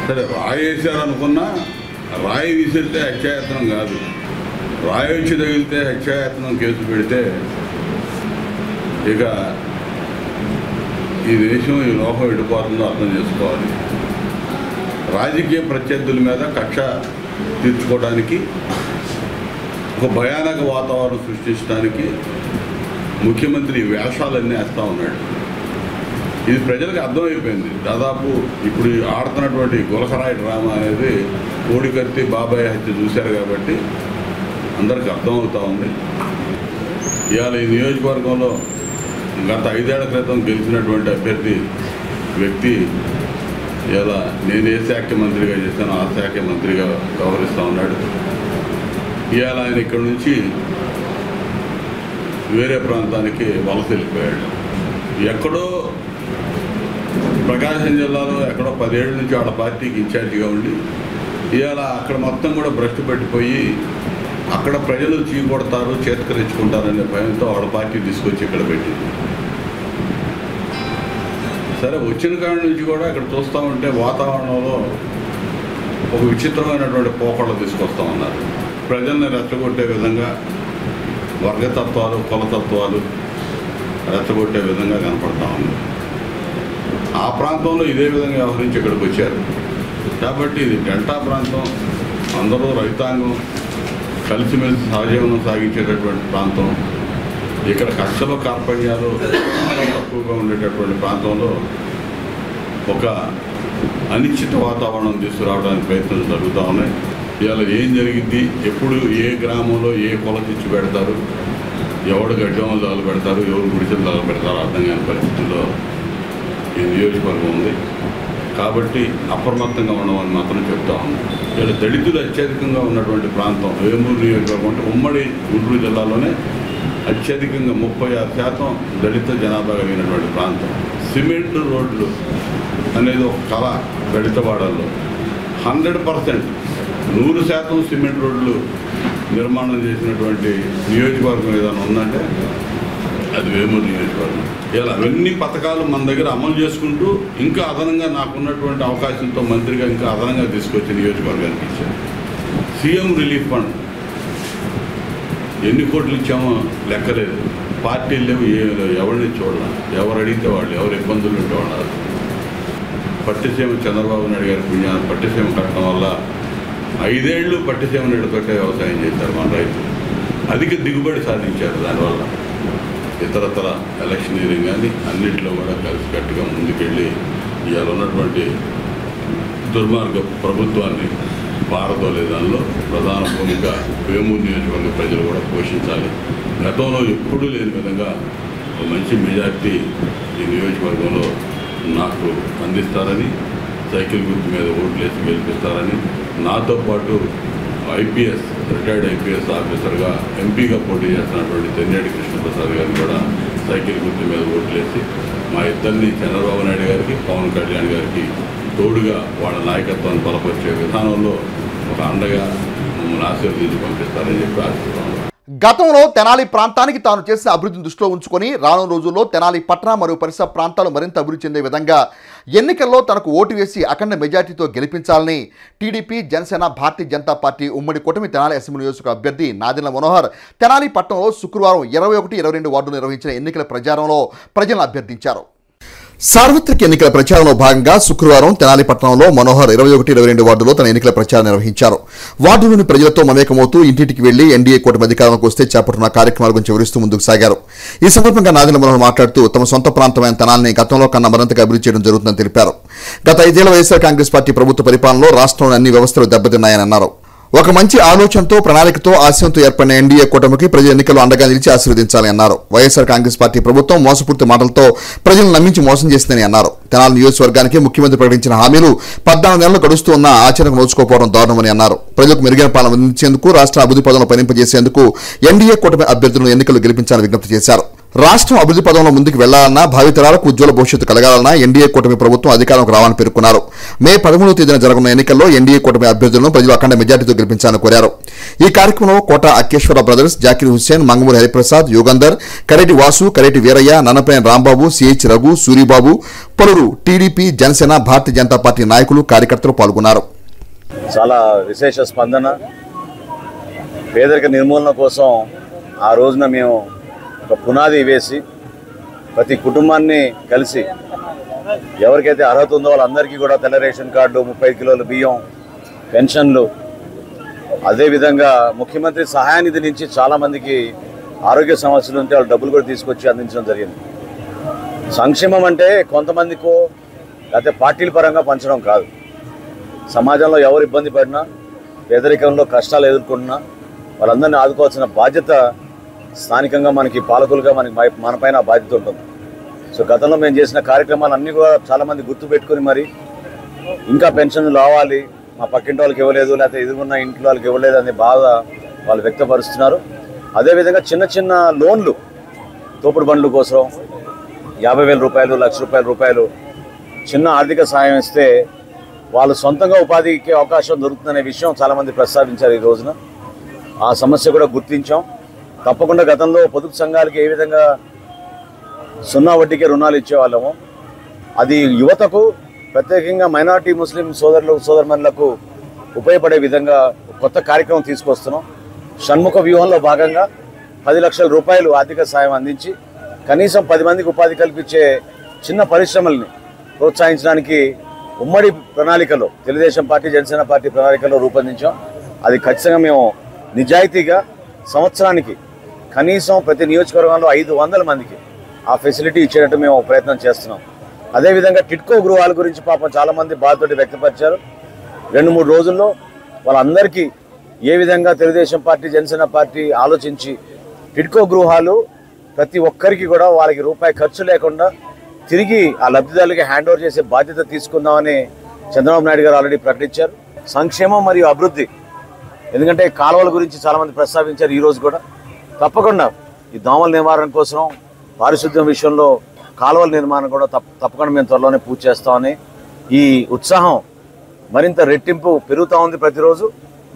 సరే రాయి వేసారనుకున్నా, రాయి విసిరితే హత్యాయత్నం కాదు, రాయి వచ్చి తగిలితే హత్యాయత్నం కేసు పెడితే ఇక ఈ దేశం ఈ లోకం ఎడిపోతుందో అర్థం చేసుకోవాలి. రాజకీయ ప్రత్యర్థుల మీద కక్ష తీర్చుకోవడానికి, ఒక భయానక వాతావరణం సృష్టించడానికి ముఖ్యమంత్రి వేషాలన్నీ వేస్తూ ఉన్నాడు. ఇది ప్రజలకు అర్థమైపోయింది. దాదాపు ఇప్పుడు ఆడుతున్నటువంటి గులకరాయి డ్రామా అనేది కోడికత్తి బాబాయ్ హత్య చూశారు కాబట్టి అందరికీ అర్థమవుతూ ఉంది. ఇవాళ ఈ నియోజకవర్గంలో గత 5 ఏళ్ల క్రితం గెలిచినటువంటి అభ్యర్థి వ్యక్తి ఇలా నేను ఏ శాఖ మంత్రిగా చేశానో ఆ శాఖ మంత్రిగా వ్యవహరిస్తూ ఉన్నాడు. ఇవాళ ఆయన ఇక్కడి నుంచి వేరే ప్రాంతానికి వలస వెళ్ళిపోయాడు. ఎక్కడో ప్రకాశం జిల్లాలో ఎక్కడో 10 ఏళ్ళ నుంచి వాళ్ళ పార్టీకి ఇన్ఛార్జిగా ఉండి ఇవాళ అక్కడ మొత్తం కూడా భ్రష్టు పెట్టిపోయి అక్కడ ప్రజలు చీకొడతారు, చేతకరించుకుంటారనే భయంతో వాళ్ళ పార్టీ తీసుకొచ్చి ఇక్కడ పెట్టింది. సరే వచ్చిన కాడి నుంచి కూడా ఇక్కడ చూస్తూ ఉంటే వాతావరణంలో ఒక విచిత్రమైనటువంటి పోకళ్ళు తీసుకొస్తూ ఉన్నారు. ప్రజల్ని రెచ్చగొట్టే విధంగా వర్గతత్వాలు, కులతత్వాలు రెచ్చగొట్టే విధంగా కనపడతా ఉంది. ఆ ప్రాంతంలో ఇదే విధంగా వ్యవహరించి ఇక్కడికి వచ్చారు కాబట్టి ఇది డెల్టా ప్రాంతం, అందరూ రైతాంగం కలిసిమెలిసి సహజీవనం సాగించేటటువంటి ప్రాంతం. ఇక్కడ కష్టల కార్పణ్యాలు తక్కువగా ఉండేటటువంటి ప్రాంతంలో ఒక అనిశ్చిత వాతావరణం తీసుకురావడానికి ప్రయత్నాలు జరుగుతూ ఉన్నాయి. ఇవాళ ఏం జరిగింది, ఎప్పుడు ఏ గ్రామంలో ఏ కొల తెచ్చి పెడతారు, ఎవడు గడ్డమలు తగలు పెడతారు, ఎవరు గుడిసెలు తగలు పెడతారు అర్థం కాని పరిస్థితుల్లో ఈ నియోజకవర్గం ఉంది. కాబట్టి అప్రమత్తంగా ఉండమని మాత్రం చెప్తా ఉన్నాం. ఇక్కడ దళితులు అత్యధికంగా ఉన్నటువంటి ప్రాంతం వేమూరు నియోజకవర్గం అంటే ఉమ్మడి గుంటూరు జిల్లాలోనే అత్యధికంగా 36% దళిత జనాభా కలిగినటువంటి ప్రాంతం. సిమెంట్ రోడ్లు అనేది ఒక కళ దళితవాడల్లో. 100% 100% సిమెంట్ రోడ్లు నిర్మాణం చేసినటువంటి నియోజకవర్గం ఏదైనా ఉందంటే అది వేమూరు నియోజకవర్గం. ఇలా అవన్నీ పథకాలు మన దగ్గర అమలు చేసుకుంటూ ఇంకా అదనంగా నాకున్నటువంటి అవకాశంతో మంత్రిగా ఇంకా అదనంగా తీసుకొచ్చి నియోజకవర్గానికి ఇచ్చాను. సీఎం రిలీఫ్ ఫండ్ ఎన్ని కోట్లు ఇచ్చామో లెక్కలేదు. పార్టీలు లేవు, ఏమి లేవు, ఎవరిని చూడాలి, ఎవరు అడిగితే వాళ్ళు, ఎవరు ఇబ్బందులు ఉంటే వాళ్ళు. పట్టిసీమ చంద్రబాబు నాయుడు గారి పుణ్యాన్ని పట్టిసీమ కట్టడం వల్ల 5 ఏళ్ళు పట్టిసీమ నీడతోటే వ్యవసాయం చేశారు మన రైతులు. అధిక దిగుబడి సాధించారు. దానివల్ల ఇతరతర ఎలక్షనీరింగ్ కానీ అన్నింటిలో కూడా కలిసికట్టుగా ముందుకెళ్ళి ఇవాళ ఉన్నటువంటి దుర్మార్గ ప్రభుత్వాన్ని పారదోలే దానిలో ప్రధాన భూమిక వేమూరు నియోజకవర్గ ప్రజలు కూడా పోషించాలి. గతంలో ఎప్పుడూ లేని విధంగా ఒక మంచి మెజార్టీ ఈ నియోజకవర్గంలో నాకు అందిస్తారని, సైకిల్ గుర్తు మీద ఓట్లేసి గెలిపిస్తారని, నాతో పాటు ఐపీఎస్ రిటైర్డ్ ఐపీఎస్ ఆఫీసర్గా ఎంపీగా పోటీ చేస్తున్నటువంటి తెన్నేటి కృష్ణప్రసాద్ గారిని కూడా సైకిల్ గుర్తు మీద ఓట్లేసి మా ఇద్దరిని చంద్రబాబు నాయుడు గారికి, పవన్ కళ్యాణ్ గారికి తోడుగా వాళ్ళ నాయకత్వాన్ని బలపరిచే విధానంలో ఒక అండగా మమ్మల్ని ఆశీర్వదించి పంపిస్తారని చెప్పి ఆశిస్తున్నాను. గతంలో తెనాలి ప్రాంతానికి తాను చేసిన అభివృద్ధిని దృష్టిలో ఉంచుకొని రానున్న రోజుల్లో తెనాలి పట్టణ మరియు పరిసర ప్రాంతాలు మరింత అభివృద్ధి చెందే విధంగా ఎన్నికల్లో తనకు ఓటు వేసి అఖండ మెజార్టీతో గెలిపించాలని టీడీపీ, జనసేన, భారతీయ జనతా పార్టీ ఉమ్మడి కూటమి తెనాలి అసెంబ్లీ నియోజకవర్గ అభ్యర్థి నాదెండ్ల మనోహర్ తెనాలి పట్టణంలో శుక్రవారం 21, 22 వార్డులు నిర్వహించిన ఎన్నికల ప్రచారంలో ప్రజలను అభ్యర్థించారు. సార్వత్రిక ఎన్నికల ప్రచారంలో భాగంగా శుక్రవారం తెనాలి పట్టణంలో మనోహర్ 21, 22 వార్డులో తన ఎన్నికల ప్రచారం నిర్వహించారు. వార్డులోని ప్రజలతో మమేకమవుతూ ఇంటింటికి వెళ్లి ఎన్డీఏ కూటమి అధికారంలోకి వస్తే చేపట్టిన కార్యక్రమాల గురించి వివరిస్తూ ముందుకు సాగారు. ఈ సందర్భంగా నాదెండ్ల మనోహర్ మాట్లాడుతూ తమ సొంత ప్రాంతమైన తెనాలిని గతంలో కన్నా మరింతగా అభివృద్ధి చేయడం జరుగుతుందని తెలిపారు. గత 5 ఏళ్ల వైఎస్ఆర్ కాంగ్రెస్ పార్టీ ప్రభుత్వ పరిపాలనలో రాష్ట్రంలోని అన్ని వ్యవస్థలు దెబ్బతిన్నాయని అన్నారు. ఒక మంచి ఆలోచనతో ప్రణాళికతో ఆశయంతో ఏర్పడిన ఎన్డీఏ కూటమికి ప్రజలు ఎన్నికల్లో అండగా నిలిచి ఆశీర్వదించాలని అన్నారు. వైఎస్ఆర్ కాంగ్రెస్ పార్టీ ప్రభుత్వం మోసపూరిత మాటలతో ప్రజలను నమ్మించి మోసం చేసిందని అన్నారు. తెనాలి నియోజకవర్గానికి ముఖ్యమంత్రి ప్రకటించిన హామీలు 14 నెలలు గడుస్తూ ఉన్న ఆచరణకు నోచుకోకపోవడం దారుణమని అన్నారు. ప్రజలకు మెరుగైన పాలన అందించేందుకు రాష్ట్ర అభివృద్ధి పదంలో పయనింపజేసేందుకు ఎన్డీఏ కూటమి అభ్యర్థులను ఎన్నికల్లో గెలిపించాలని విజ్ఞప్తి చేశారు. రాష్ట్రం అభివృద్ధి పదంలో ముందుకు వెళ్లాలన్నా భావితరాలకు ఉజ్వల భవిష్యత్తు కలగాలన్నా ఎన్డీఏ కూటమి ప్రభుత్వం అధికారంలోకి రావాలని పేర్కొన్నారు. మే 13వ తేదీన జరగనున్న ఎన్నికల్లో ఎన్డీఏ కూటమి అభ్యర్థులను ప్రజలు అఖండ మెజార్టీతో గెలిపించాలని కోరారు. ఈ కార్యక్రమంలో కోట అక్కేశ్వర బ్రదర్స్, జాకిర్ హుస్సేన్, మంగమూరి హరిప్రసాద్, యుగంధర్, కరేటి వాసు, కరేటి వీరయ్య, నన్నపేన రాంబాబు, సిహెచ్ రఘు, సూరిబాబు, పలువురు టీడీపీ, జనసేన, భారతీయ జనతా పార్టీ నాయకులు, కార్యకర్తలు పాల్గొన్నారు. చాలా విశేష స్పందన. పేదరిక నిర్మూలన కోసం ఆ రోజున మేము ఒక పునాది వేసి ప్రతి కుటుంబాన్ని కలిసి ఎవరికైతే అర్హత ఉందో వాళ్ళందరికీ కూడా తెల్ల రేషన్ కార్డు, 30 కిలోల బియ్యం, పెన్షన్లు, అదేవిధంగా ముఖ్యమంత్రి సహాయ నిధి నుంచి చాలామందికి ఆరోగ్య సమస్యలు ఉంటే వాళ్ళు డబ్బులు కూడా తీసుకొచ్చి అందించడం జరిగింది. సంక్షేమం అంటే కొంతమందికో లేకపోతే పార్టీల పరంగా పంచడం కాదు. సమాజంలో ఎవరు ఇబ్బంది పడినా, పేదరికంలో కష్టాలు ఎదుర్కొంటున్నా వాళ్ళందరినీ ఆదుకోవాల్సిన బాధ్యత స్థానికంగా మనకి పాలకులుగా మనపైన బాధ్యత ఉంటుంది. సో గతంలో మేము చేసిన కార్యక్రమాలన్నీ కూడా చాలామంది గుర్తుపెట్టుకుని మరి ఇంకా పెన్షన్లు రావాలి, మా పక్కింటి వాళ్ళకి ఇవ్వలేదు, లేకపోతే ఎదుగున్న ఇంట్లో వాళ్ళకి ఇవ్వలేదు అనే బాధ వాళ్ళు వ్యక్తపరుస్తున్నారు. అదేవిధంగా చిన్న చిన్న లోన్లు, తోపుడు బండ్ల కోసం 50,000 రూపాయలు, ₹1,00,000 చిన్న ఆర్థిక సాయం ఇస్తే వాళ్ళు సొంతంగా ఉపాధికి అవకాశం దొరుకుతుందనే విషయం చాలామంది ప్రస్తావించారు. ఈ రోజున ఆ సమస్య కూడా గుర్తించాం. తప్పకుండా గతంలో పొదుపు సంఘాలకి ఏ విధంగా 0 వడ్డీకే రుణాలు ఇచ్చేవాళ్ళము, అది యువతకు ప్రత్యేకంగా మైనారిటీ ముస్లిం సోదరులకు ఉపయోగపడే విధంగా కొత్త కార్యక్రమం తీసుకొస్తున్నాం. షణ్ముఖ వ్యూహంలో భాగంగా 10 లక్షల రూపాయలు ఆర్థిక సాయం అందించి కనీసం 10 మందికి ఉపాధి కల్పించే చిన్న పరిశ్రమల్ని ప్రోత్సహించడానికి ఉమ్మడి ప్రణాళికలో తెలుగుదేశం పార్టీ, జనసేన పార్టీ ప్రణాళికలో రూపొందించాం. అది ఖచ్చితంగా మేము నిజాయితీగా సంవత్సరానికి కనీసం ప్రతి నియోజకవర్గంలో 500 మందికి ఆ ఫెసిలిటీ ఇచ్చేటట్టు మేము ప్రయత్నం చేస్తున్నాం. అదేవిధంగా టిడ్కో గృహాల గురించి పాపం చాలామంది బాధతోటి వ్యక్తపరిచారు. 2-3 రోజుల్లో వాళ్ళందరికీ ఏ విధంగా తెలుగుదేశం పార్టీ, జనసేన పార్టీ ఆలోచించి టిడ్కో గృహాలు ప్రతి ఒక్కరికి కూడా వాళ్ళకి రూపాయి ఖర్చు లేకుండా తిరిగి ఆ లబ్ధిదారులకి హ్యాండ్ ఓవర్ చేసే బాధ్యత తీసుకుందామని చంద్రబాబు నాయుడు గారు ఆల్రెడీ ప్రకటించారు. సంక్షేమం మరియు అభివృద్ధి, ఎందుకంటే కాలువల గురించి చాలామంది ప్రస్తావించారు. ఈరోజు కూడా తప్పకుండా ఈ దోమల నివారణ కోసం, పారిశుద్ధ్యం విషయంలో కాలువల నిర్మాణం కూడా తప్పకుండా మేము త్వరలోనే పూర్తి చేస్తామని, ఈ ఉత్సాహం మరింత రెట్టింపు పెరుగుతూ ఉంది ప్రతిరోజు.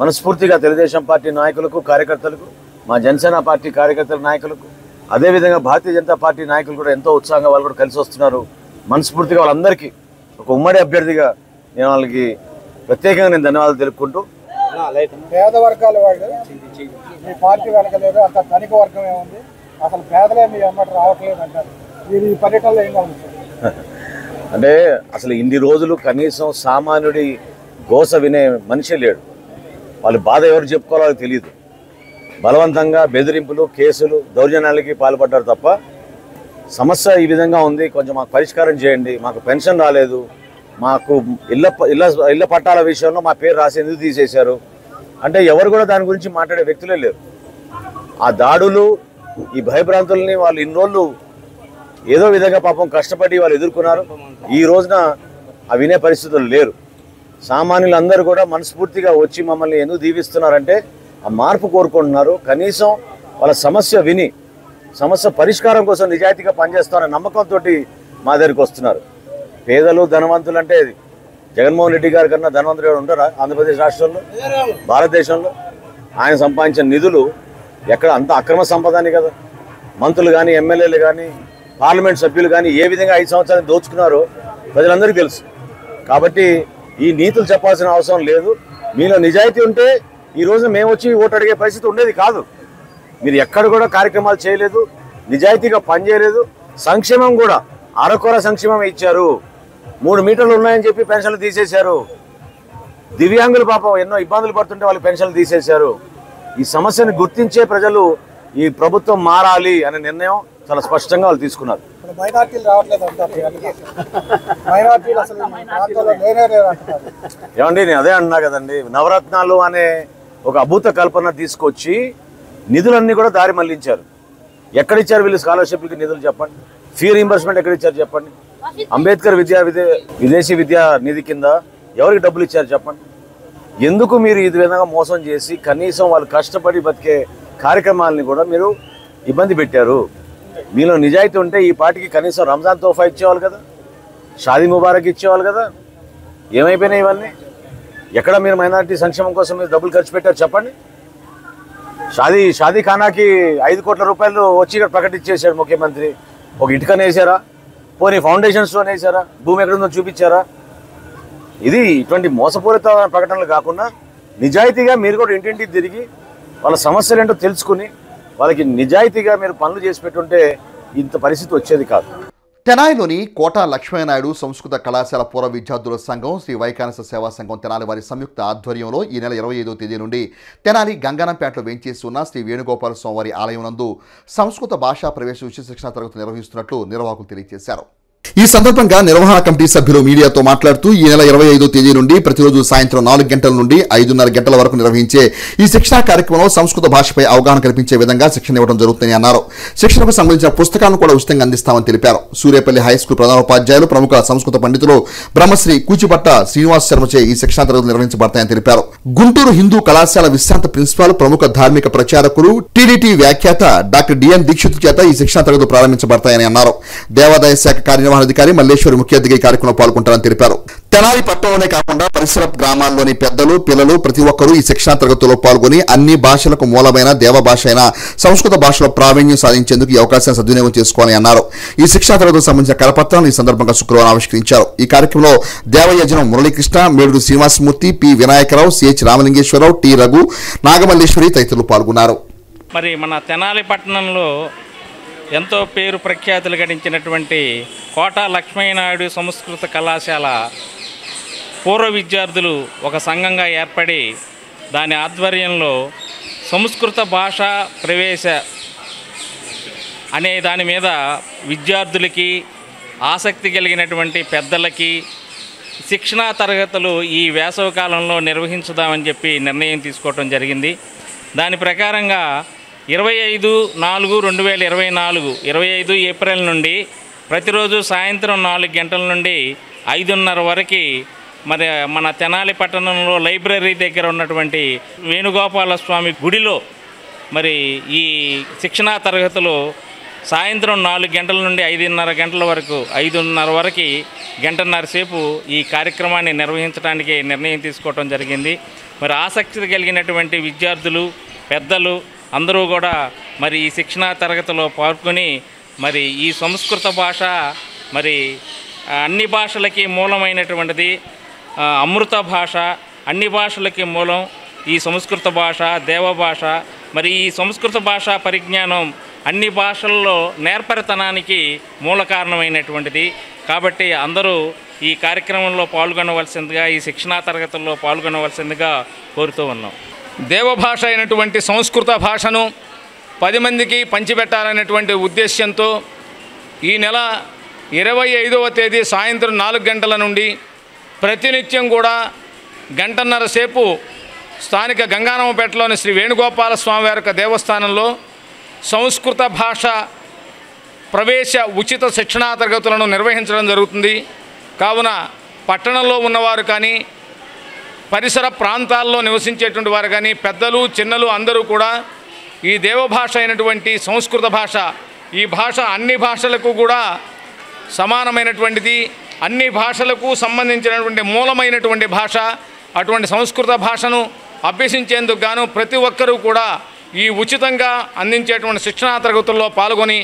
మనస్ఫూర్తిగా తెలుగుదేశం పార్టీ నాయకులకు, కార్యకర్తలకు, మా జనసేన పార్టీ కార్యకర్తల నాయకులకు, అదేవిధంగా భారతీయ జనతా పార్టీ నాయకులు కూడా ఎంతో ఉత్సాహంగా వాళ్ళు కూడా కలిసి వస్తున్నారు. మనస్ఫూర్తిగా వాళ్ళందరికీ ఒక ఉమ్మడి అభ్యర్థిగా నేను వాళ్ళకి ప్రత్యేకంగా ధన్యవాదాలు తెలుపుకుంటూ, పేద వర్గాల వాళ్ళు మీ పార్టీ వెనకలేదు, అంత ధనిక వర్గం ఏముంది, అసలు పేదలే మీ అమ్మటి రావట్లేదు అంటారు. మీరు ఈ పర్యటనలో ఏం గమనించారు? అంటే అసలు ఇన్ని రోజులు కనీసం సామాన్యుడి గోస వినే మనిషి లేడు. వాళ్ళ బాధ ఎవరు చెప్పుకోవాలో తెలియదు. బలవంతంగా బెదిరింపులు, కేసులు, దౌర్జన్యాలకి పాల్పడ్డారు తప్ప సమస్య ఈ విధంగా ఉంది, కొంచెం మాకు పరిష్కారం చేయండి, మాకు పెన్షన్ రాలేదు, మాకు ఇళ్ళ పట్టాల విషయంలో మా పేరు రాసి ఎందుకు తీసేశారు అంటే ఎవరు కూడా దాని గురించి మాట్లాడే వ్యక్తులే లేరు. ఆ దాడులు, ఈ భయభ్రాంతుల్ని వాళ్ళు ఇన్ని రోజులు ఏదో విధంగా పాపం కష్టపడి వాళ్ళు ఎదుర్కొన్నారు. ఈ రోజున ఆ వినే పరిస్థితులు లేరు. సామాన్యులందరూ కూడా మనస్ఫూర్తిగా వచ్చి మమ్మల్ని ఎందుకు దీవిస్తున్నారంటే ఆ మార్పు కోరుకుంటున్నారు. కనీసం వాళ్ళ సమస్య విని సమస్య పరిష్కారం కోసం నిజాయితీగా పనిచేస్తారన్న నమ్మకంతో మా దగ్గరికి వస్తున్నారు. పేదలు, ధనవంతులు అంటే జగన్మోహన్ రెడ్డి గారి కన్నా ధనవంతులు ఉంటారా ఆంధ్రప్రదేశ్ రాష్ట్రంలో, భారతదేశంలో? ఆయన సంపాదించిన నిధులు ఎక్కడ అంత అక్రమ సంపదని కదా. మంత్రులు కానీ, ఎమ్మెల్యేలు కానీ, పార్లమెంట్ సభ్యులు కానీ ఏ విధంగా 5 సంవత్సరాలు దోచుకున్నారో ప్రజలందరికీ తెలుసు. కాబట్టి ఈ నీతులు చెప్పాల్సిన అవసరం లేదు. మీలో నిజాయితీ ఉంటే ఈ రోజు మేము వచ్చి ఓటు అడిగే పరిస్థితి ఉండేది కాదు. మీరు ఎక్కడ కూడా కార్యక్రమాలు చేయలేదు, నిజాయితీగా పనిచేయలేదు. సంక్షేమం కూడా అరకొర సంక్షేమం ఇచ్చారు. 3 మీటర్లు ఉన్నాయని చెప్పి పెన్షన్లు తీసేశారు. దివ్యాంగులు పాపం ఎన్నో ఇబ్బందులు పడుతుంటే వాళ్ళు పెన్షన్లు తీసేశారు. ఈ సమస్యను గుర్తించే ప్రజలు ఈ ప్రభుత్వం మారాలి అనే నిర్ణయం చాలా స్పష్టంగా వాళ్ళు తీసుకున్నారు. మైనార్టీలు రావట్లేదు అంటారు. మైనార్టీలు అసలు ఏమండి, నేను అదే అంటున్నా కదండి. నవరత్నాలు అనే ఒక అభూత కల్పన తీసుకొచ్చి నిధులన్నీ కూడా దారి మళ్లించారు. ఎక్కడిచ్చారు వీళ్ళు స్కాలర్షిప్లకి నిధులు చెప్పండి? ఫీ రీంబర్స్మెంట్ ఎక్కడిచ్చారు చెప్పండి? అంబేద్కర్ విదేశీ విద్యా నిధి కింద ఎవరికి డబ్బులు ఇచ్చారు చెప్పండి? ఎందుకు మీరు ఈ విధంగా మోసం చేసి కనీసం వాళ్ళు కష్టపడి బతికే కార్యక్రమాలని కూడా మీరు ఇబ్బంది పెట్టారు? మీలో నిజాయితీ ఉంటే ఈ పార్టీకి కనీసం రంజాన్ తోఫా ఇచ్చేవాళ్ళు కదా, షాదీ ముబారక్ ఇచ్చేవాళ్ళు కదా. ఏమైపోయినాయి ఇవన్నీ? ఎక్కడ మీరు మైనారిటీ సంక్షేమం కోసం మీరు డబ్బులు ఖర్చు పెట్టారు చెప్పండి? షాదీ ఖానాకి 5 కోట్ల రూపాయలు వచ్చి ఇక్కడ ప్రకటించేశాడు ముఖ్యమంత్రి. ఒక ఇటుకనే వేసారా? పోనీ ఫౌండేషన్స్లో వేసారా? భూమి ఎక్కడుందో చూపించారా? ఇది ఇటువంటి మోసపూరిత ప్రకటనలు కాకుండా నిజాయితీగా మీరు కూడా ఇంటింటికి తిరిగి వాళ్ళ సమస్యలు ఏంటో తెలుసుకుని వాళ్ళకి నిజాయితీగా మీరు పనులు చేసి పెట్టుంటే ఇంత పరిస్థితి వచ్చేది కాదు. తెనాలిలోని కోటా లక్ష్మీనాయుడు సంస్కృత కళాశాల పూర్వ విద్యార్థుల సంఘం శ్రీ వైకానస సేవా సంఘం తెనాలి వారి సంయుక్త ఆధ్వర్యంలో ఈ నెల 25వ తేదీ నుండి తెనాలి గంగానంపేటలో వేంచేసి ఉన్న శ్రీ వేణుగోపాల స్వామివారి ఆలయం నందు సంస్కృత భాషా ప్రవేశ ఉచిత శిక్షణ తరగతులు నిర్వహిస్తున్నట్లు నిర్వాహకులు తెలియజేశారు. ఈ సందర్భంగా నిర్వహణ కమిటీ సభ్యులు మీడియాతో మాట్లాడుతూ ఈ నెల 25వ తేదీ నుండి ప్రతిరోజు సాయంత్రం 4 గంటల నుండి 5:30 గంటల వరకు నిర్వహించే ఈ శిక్షణా కార్యక్రమంలో సంస్కృత భాషపై అవగాహన కల్పించే విధంగా శిక్షణ ఇవ్వడం జరుగుతుందని అన్నారు. శిక్షణకు సంబంధించిన పుస్తకాలను కూడా ఉచితంగా అందిస్తామని తెలిపారు. సూర్యాపల్లి హైస్కూల్ ప్రధానోపాధ్యాయులు ప్రముఖ సంస్కృత పండితులు బ్రహ్మశ్రీ కూచిపట్ట శ్రీనివాస్ శర్మచే ఈ శిక్షణా తరగతులు నిర్వహించబడతాయని తెలిపారు. గుంటూరు హిందూ కళాశాల విశ్రాంత ప్రిన్సిపాల్ ప్రముఖ ధార్మిక ప్రచారకులు టీడీటీ వ్యాఖ్యాత డాక్టర్ డిఎన్ దీక్షిత్ చేత ఈ శిక్షణా తరగతులు ప్రారంభించబడతాయని అన్నారు. దేవాదాయ శాఖ కార్యనిర్వహణాధికారి మల్లేశ్వరి ముఖ్య అతిథిగా ఈ కార్యక్రమంలో పాల్గొంటారని తెలిపారు. తెనాలి పట్టణంలోనే కాకుండా పరిసర గ్రామాల్లోని పెద్దలు పిల్లలు ప్రతి ఒక్కరూ ఈ శిక్షణా తరగతుల్లో పాల్గొని అన్ని భాషలకు మూలమైన దేవభాష అయిన సంస్కృత భాషలో ప్రావీణ్యం సాధించేందుకు ఈ అవకాశాన్ని సద్వినియోగం చేసుకోవాలని అన్నారు. ఈ శిక్షణా తరగతులకు సంబంధించిన కరపత్రాలను ఈ సందర్భంగా శుక్రవారం ఆవిష్కరించారు. ఈ కార్యక్రమంలో Devayajanam Muralikrishna, Medudu Srinivasamurthy, P Vinayakarao, CH Ramalingeswararao, T Raghu, Nagamalleswari తదితరులు పాల్గొన్నారు. మరి మన తెనాలి పట్టణంలో ఎంతో పేరు ప్రఖ్యాతులు గడించినటువంటి కోటా లక్ష్మీనాయుడు సంస్కృత కళాశాల పూర్వ విద్యార్థులు ఒక సంఘంగా ఏర్పడి దాని ఆధ్వర్యంలో సంస్కృత భాష ప్రవేశ అనే దాని మీద విద్యార్థులకి ఆసక్తి కలిగినటువంటి పెద్దలకి శిక్షణా తరగతులు ఈ వేసవి కాలంలో నిర్వహించుదామని చెప్పి నిర్ణయం తీసుకోవడం జరిగింది. దాని ప్రకారంగా 25/4/2024 25 ఏప్రిల్ నుండి ప్రతిరోజు సాయంత్రం 4 గంటల నుండి 5:30 వరకు మరి మన తెనాలి పట్టణంలో లైబ్రరీ దగ్గర ఉన్నటువంటి వేణుగోపాల స్వామి గుడిలో మరి ఈ శిక్షణా తరగతులు సాయంత్రం 4 గంటల నుండి 5:30 గంటల వరకు 5:30 వరకు గంటన్నర సేపు ఈ కార్యక్రమాన్ని నిర్వహించడానికి నిర్ణయం తీసుకోవడం జరిగింది. మరి ఆసక్తి కలిగినటువంటి విద్యార్థులు పెద్దలు అందరూ కూడా మరి ఈ శిక్షణా తరగతిలో పాల్గొని మరి ఈ సంస్కృత భాష మరి అన్ని భాషలకి మూలమైనటువంటిది, అమృత భాష, అన్ని భాషలకి మూలం ఈ సంస్కృత భాష, దేవభాష. మరి ఈ సంస్కృత భాష పరిజ్ఞానం అన్ని భాషల్లో నేర్పరితనానికి మూల కారణమైనటువంటిది. కాబట్టి అందరూ ఈ కార్యక్రమంలో పాల్గొనవలసిందిగా, ఈ శిక్షణా తరగతుల్లో పాల్గొనవలసిందిగా కోరుతూ ఉన్నాం. దేవభాష అయినటువంటి సంస్కృత భాషను 10 మందికి పంచిపెట్టాలనేటువంటి ఉద్దేశ్యంతో ఈ నెల 25వ తేదీ సాయంత్రం 4 గంటల నుండి ప్రతినిత్యం కూడా గంటన్నర సేపు స్థానిక గంగానమ్మపేటలోని శ్రీ వేణుగోపాల స్వామి వారి దేవస్థానంలో సంస్కృత భాష ప్రవేశ ఉచిత శిక్షణా తరగతులను నిర్వహించడం జరుగుతుంది. కావున పట్టణంలో ఉన్నవారు కానీ పరిసర ప్రాంతాల్లో నివసించేటువంటి వారు కానీ పెద్దలు చిన్నలు అందరూ కూడా ఈ దేవభాష అయినటువంటి సంస్కృత భాష, ఈ భాష అన్ని భాషలకు కూడా సమానమైనటువంటిది, అన్ని భాషలకు సంబంధించినటువంటి మూలమైనటువంటి భాష. అటువంటి సంస్కృత భాషను అభ్యసించేందుకు గాను ప్రతి ఒక్కరూ కూడా ఈ ఉచితంగా అందించేటువంటి శిక్షణా తరగతుల్లో పాల్గొని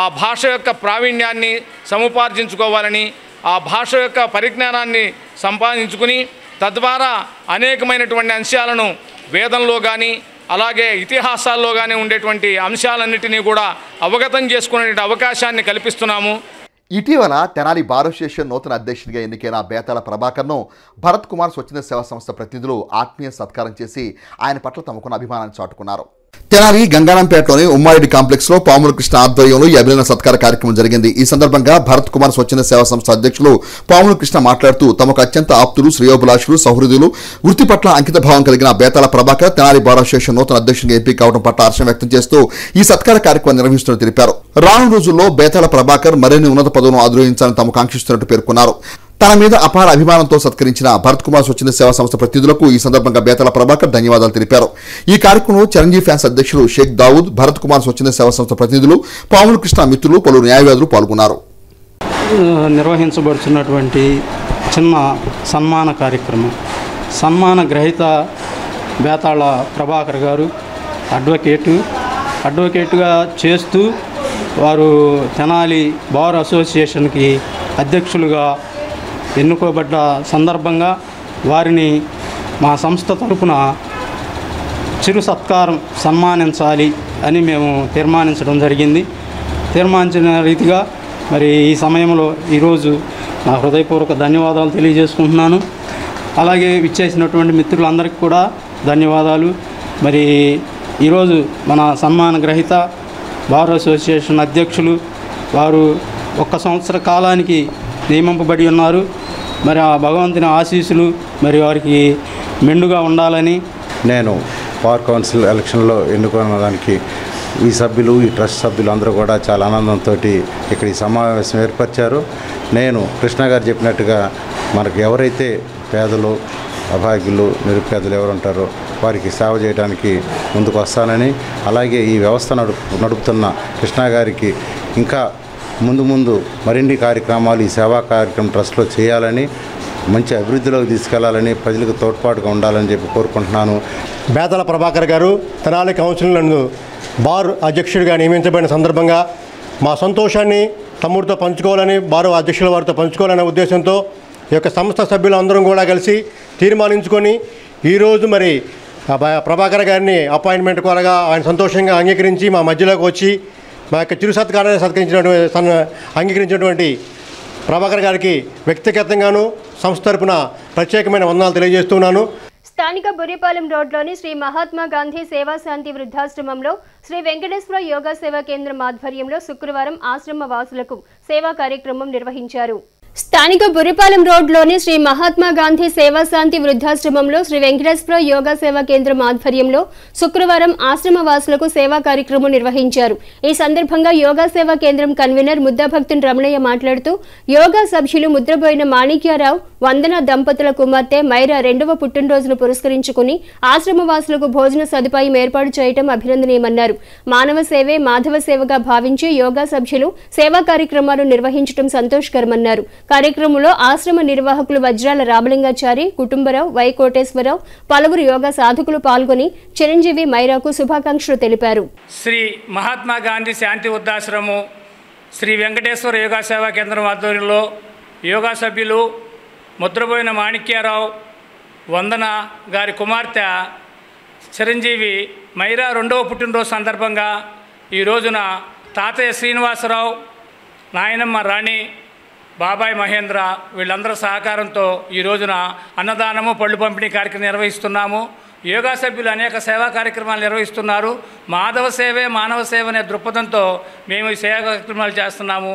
ఆ భాష యొక్క ప్రావీణ్యాన్ని సముపార్జించుకోవాలని, ఆ భాష యొక్క పరిజ్ఞానాన్ని సంపాదించుకుని తద్వారా అనేకమైనటువంటి అంశాలను వేదంలో కానీ అలాగే ఇతిహాసాల్లో కానీ ఉండేటువంటి అంశాలన్నిటినీ కూడా అవగతం చేసుకునే అవకాశాన్ని కల్పిస్తున్నాము. ఇటీవల తెనాలి బార్ అసోసియేషన్ నూతన అధ్యక్షుడిగా ఎన్నికైన బేతాళ ప్రభాకర్ను భరత్ కుమార్ స్వచ్ఛంద సేవా సంస్థ ప్రతినిధులు ఆత్మీయ సత్కారం చేసి ఆయన పట్ల తమకున్న అభిమానాన్ని చాటుకున్నారు. తెనాలి గంగానంపేటలోని ఉమ్మారెడ్డి కాంప్లెక్స్ లో పాముల కృష్ణ ఆధ్వర్యంలో ఈ అభినందన సత్కార కార్యక్రమం జరిగింది. ఈ సందర్భంగా భరత్ కుమార్ స్వచ్ఛంద సేవా సంస్థ అధ్యక్షులు పాముల కృష్ణ మాట్లాడుతూ తమకు అత్యంత ఆప్తులు, శ్రేయోభిలాషులు, సౌహృదులు, వృత్తి పట్ల అంకిత భావం కలిగిన బేతాల ప్రభాకర్ తెనాలి బార్ అసోసియేషన్ నూతన అధ్యక్షునిగా ఎంపిక కావడం పట్ల హర్షం వ్యక్తం చేస్తూ ఈ సత్కార కార్యక్రమం నిర్వహిస్తున్నట్టు తెలిపారు. రానున్న రోజుల్లో బేతాల ప్రభాకర్ మరిన్ని ఉన్నత పదవులను అధిరోహించాలని తాము కాంక్షిస్తున్నట్టు పేర్కొన్నారు. తన మీద అపార అభిమానంతో సత్కరించిన భరత్ కుమార్ స్వచ్ఛంద సేవా సంస్థ ప్రతినిధులకు ఈ సందర్భంగా బేతాల ప్రభాకర్ ధన్యవాదాలు తెలిపారు. ఈ కార్యక్రమంలో చిరంజీవి ఫ్యాన్స్ అధ్యక్షులు షేక్ దావూద్, భరత్ కుమార్ స్వచ్ఛంద సేవా సంస్థ ప్రతినిధులు, పాముల కృష్ణ మిత్రులు, పలువురు న్యాయవాదులు పాల్గొన్నారు. నిర్వహించబడుతున్నటువంటి చిన్న సన్మాన కార్యక్రమం. సన్మాన గ్రహీత బేతాళ ప్రభాకర్ గారు అడ్వకేటుగా చేస్తూ వారు తెనాలి బార్ అసోసియేషన్కి అధ్యక్షులుగా ఎన్నుకోబడ్డ సందర్భంగా వారిని మా సంస్థ తరపున చిరు సత్కారం సన్మానించాలి అని మేము తీర్మానించడం జరిగింది. తీర్మానించిన రీతిగా మరి ఈ సమయంలో ఈరోజు నా హృదయపూర్వక ధన్యవాదాలు తెలియజేసుకుంటున్నాను. అలాగే విచ్చేసినటువంటి మిత్రులందరికీ కూడా ధన్యవాదాలు. మరి ఈరోజు మన సన్మాన గ్రహీత బార్ అసోసియేషన్ అధ్యక్షులు వారు 1 సంవత్సర కాలానికి నియమింపబడి ఉన్నారు. మరి ఆ భగవంతుని ఆశీస్సులు మరి వారికి మెండుగా ఉండాలని. నేను బార్ కౌన్సిల్ ఎలక్షన్లో ఎన్నుకోవడానికి ఈ సభ్యులు, ఈ ట్రస్ట్ సభ్యులు అందరూ కూడా చాలా ఆనందంతో ఇక్కడ ఈ సమావేశం ఏర్పరిచారు. నేను కృష్ణ గారు చెప్పినట్టుగా మనకు ఎవరైతే పేదలు, అభాగ్యులు, నిరుపేదలు ఎవరు ఉంటారో వారికి సేవ చేయడానికి ముందుకు వస్తానని, అలాగే ఈ వ్యవస్థ నడుపుతున్న కృష్ణ గారికి ఇంకా ముందు మరిన్ని కార్యక్రమాలు ఈ సేవా కార్యక్రమం ట్రస్ట్లో చేయాలని, మంచి అభివృద్ధిలోకి తీసుకెళ్లాలని, ప్రజలకు తోడ్పాటుగా ఉండాలని చెప్పి కోరుకుంటున్నాను. బేతాల ప్రభాకర్ గారు తెనాలి కౌన్సిల్ నందు బార్ అధ్యక్షుడిగా నియమించబడిన సందర్భంగా మా సంతోషాన్ని తమ్ముడితో పంచుకోవాలని, బార్ అధ్యక్షుల వారితో పంచుకోవాలనే ఉద్దేశంతో ఈ యొక్క సంస్థ సభ్యులందరం కూడా కలిసి తీర్మానించుకొని ఈరోజు మరి ప్రభాకర్ గారిని అపాయింట్మెంట్ కోరగా ఆయన సంతోషంగా అంగీకరించి మా మధ్యలోకి వచ్చి మా యొక్క చిరు సత్కారాన్ని అంగీకరించినటువంటి ప్రభాకర్ గారికి వ్యక్తిగతంగాను సంస్థ తరపున ప్రత్యేకమైన వందనాలు తెలియజేస్తున్నాను. స్థానిక బుర్రిపాలెం రోడ్లోని శ్రీ మహాత్మా గాంధీ సేవాశాంతి వృద్ధాశ్రమంలో శ్రీ వెంకటేశ్వర యోగా సేవా కేంద్రం ఆధ్వర్యంలో శుక్రవారం ఆశ్రమ వాసులకు సేవా కార్యక్రమం నిర్వహించారు. స్థానిక బుర్రిపాలెం రోడ్లోని శ్రీ మహాత్మా గాంధీ సేవాశాంతి వృద్ధాశ్రమంలో శ్రీ వెంకటేశ్వర యోగా సేవా కేంద్రం ఆధ్వర్యంలో శుక్రవారం ఆశ్రమ వాసులకు సేవా కార్యక్రమం నిర్వహించారు. ఈ సందర్భంగా యోగా సేవా కేంద్రం కన్వీనర్ ముద్దాభక్తుని రమణయ్య మాట్లాడుతూ యోగా సభ్యులు ముద్రబోయిన మాణిక్యారావు, వందన దంపతుల కుమార్తె మైరా 2వ పుట్టినరోజును పురస్కరించుకుని ఆశ్రమ వాసులకు భోజన సదుపాయం ఏర్పాటు చేయడం అభినందనీయమన్నారు. మానవ సేవే మాధవ సేవగా భావించి యోగా సభ్యులు సేవా కార్యక్రమాలు నిర్వహించడం సంతోషకరమన్నారు. కార్యక్రమంలో ఆశ్రమ నిర్వాహకులు వజ్రాల రామలింగాచారి, కుటుంబరావు, వై కోటేశ్వరరావు, పలువురు యోగా సాధకులు పాల్గొని చిరంజీవి మైరాకు శుభాకాంక్షలు తెలిపారు. శ్రీ మహాత్మా గాంధీ శాంతి వృద్ధాశ్రమం, శ్రీ వెంకటేశ్వర యోగా సేవా కేంద్రం ఆధ్వర్యంలో యోగా సభ్యులు ముద్రబోయిన మాణిక్యారావు, వందన గారి కుమార్తె చిరంజీవి మైరా 2వ పుట్టినరోజు సందర్భంగా ఈ రోజున తాతయ్య శ్రీనివాసరావు, నాయనమ్మ రాణి, బాబాయ్ మహేంద్ర వీళ్ళందరూ సహకారంతో ఈ రోజున అన్నదానము, పళ్ళు పంపిణీ కార్యక్రమం నిర్వహిస్తున్నాము. యోగా సభ్యులు అనేక సేవా కార్యక్రమాలు నిర్వహిస్తున్నారు. మాధవ సేవే మానవ సేవ అనే దృక్పథంతో మేము ఈ సేవా కార్యక్రమాలు చేస్తున్నాము.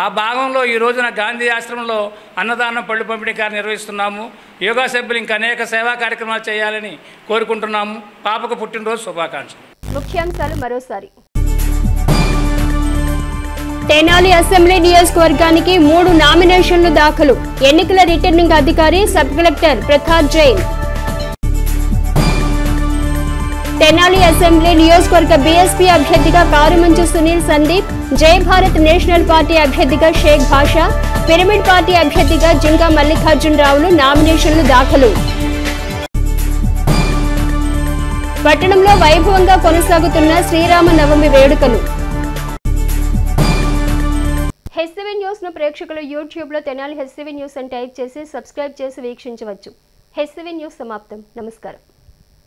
ఆ భాగంలో ఈ రోజున గాంధీ ఆశ్రమంలో అన్నదానం, పళ్ళు పంపిణీ కార్యక్రమం నిర్వహిస్తున్నాము. యోగా సభ్యులు ఇంకా అనేక సేవా కార్యక్రమాలు చేయాలని కోరుకుంటున్నాము. పాపకు పుట్టినరోజు శుభాకాంక్షలు. ముఖ్యాంశాలు మరోసారి. తెనాలి అసెంబ్లీ నియోజకవర్గానికి 3 నామినేషన్లు దాఖలు. ఎన్నికల రిటర్నింగ్ అధికారి sub collector Pratap Jain. Tenali assembly నియోజకవర్గ బీఎస్పీ అభ్యర్థిగా కారుమంచు సునీల్ సందీప్, జై భారత్ నేషనల్ పార్టీ అభ్యర్థిగా షేక్ భాషా, పిరమిడ్ పార్టీ అభ్యర్థిగా జింకా మల్లికార్జునరావులు నామినేషన్లు దాఖలు. పట్టణంలో వైభవంగా కొనసాగుతున్న శ్రీరామ నవమి వేడుకలు. హెచ్సివి న్యూస్ ను ప్రేక్షకులు యూట్యూబ్ లో తెనాలి హెచ్సివి న్యూస్ అని టైప్ చేసి సబ్స్క్రైబ్ చేసి వీక్షించవచ్చు. హెచ్సివి న్యూస్ సమాప్తం. నమస్కారం.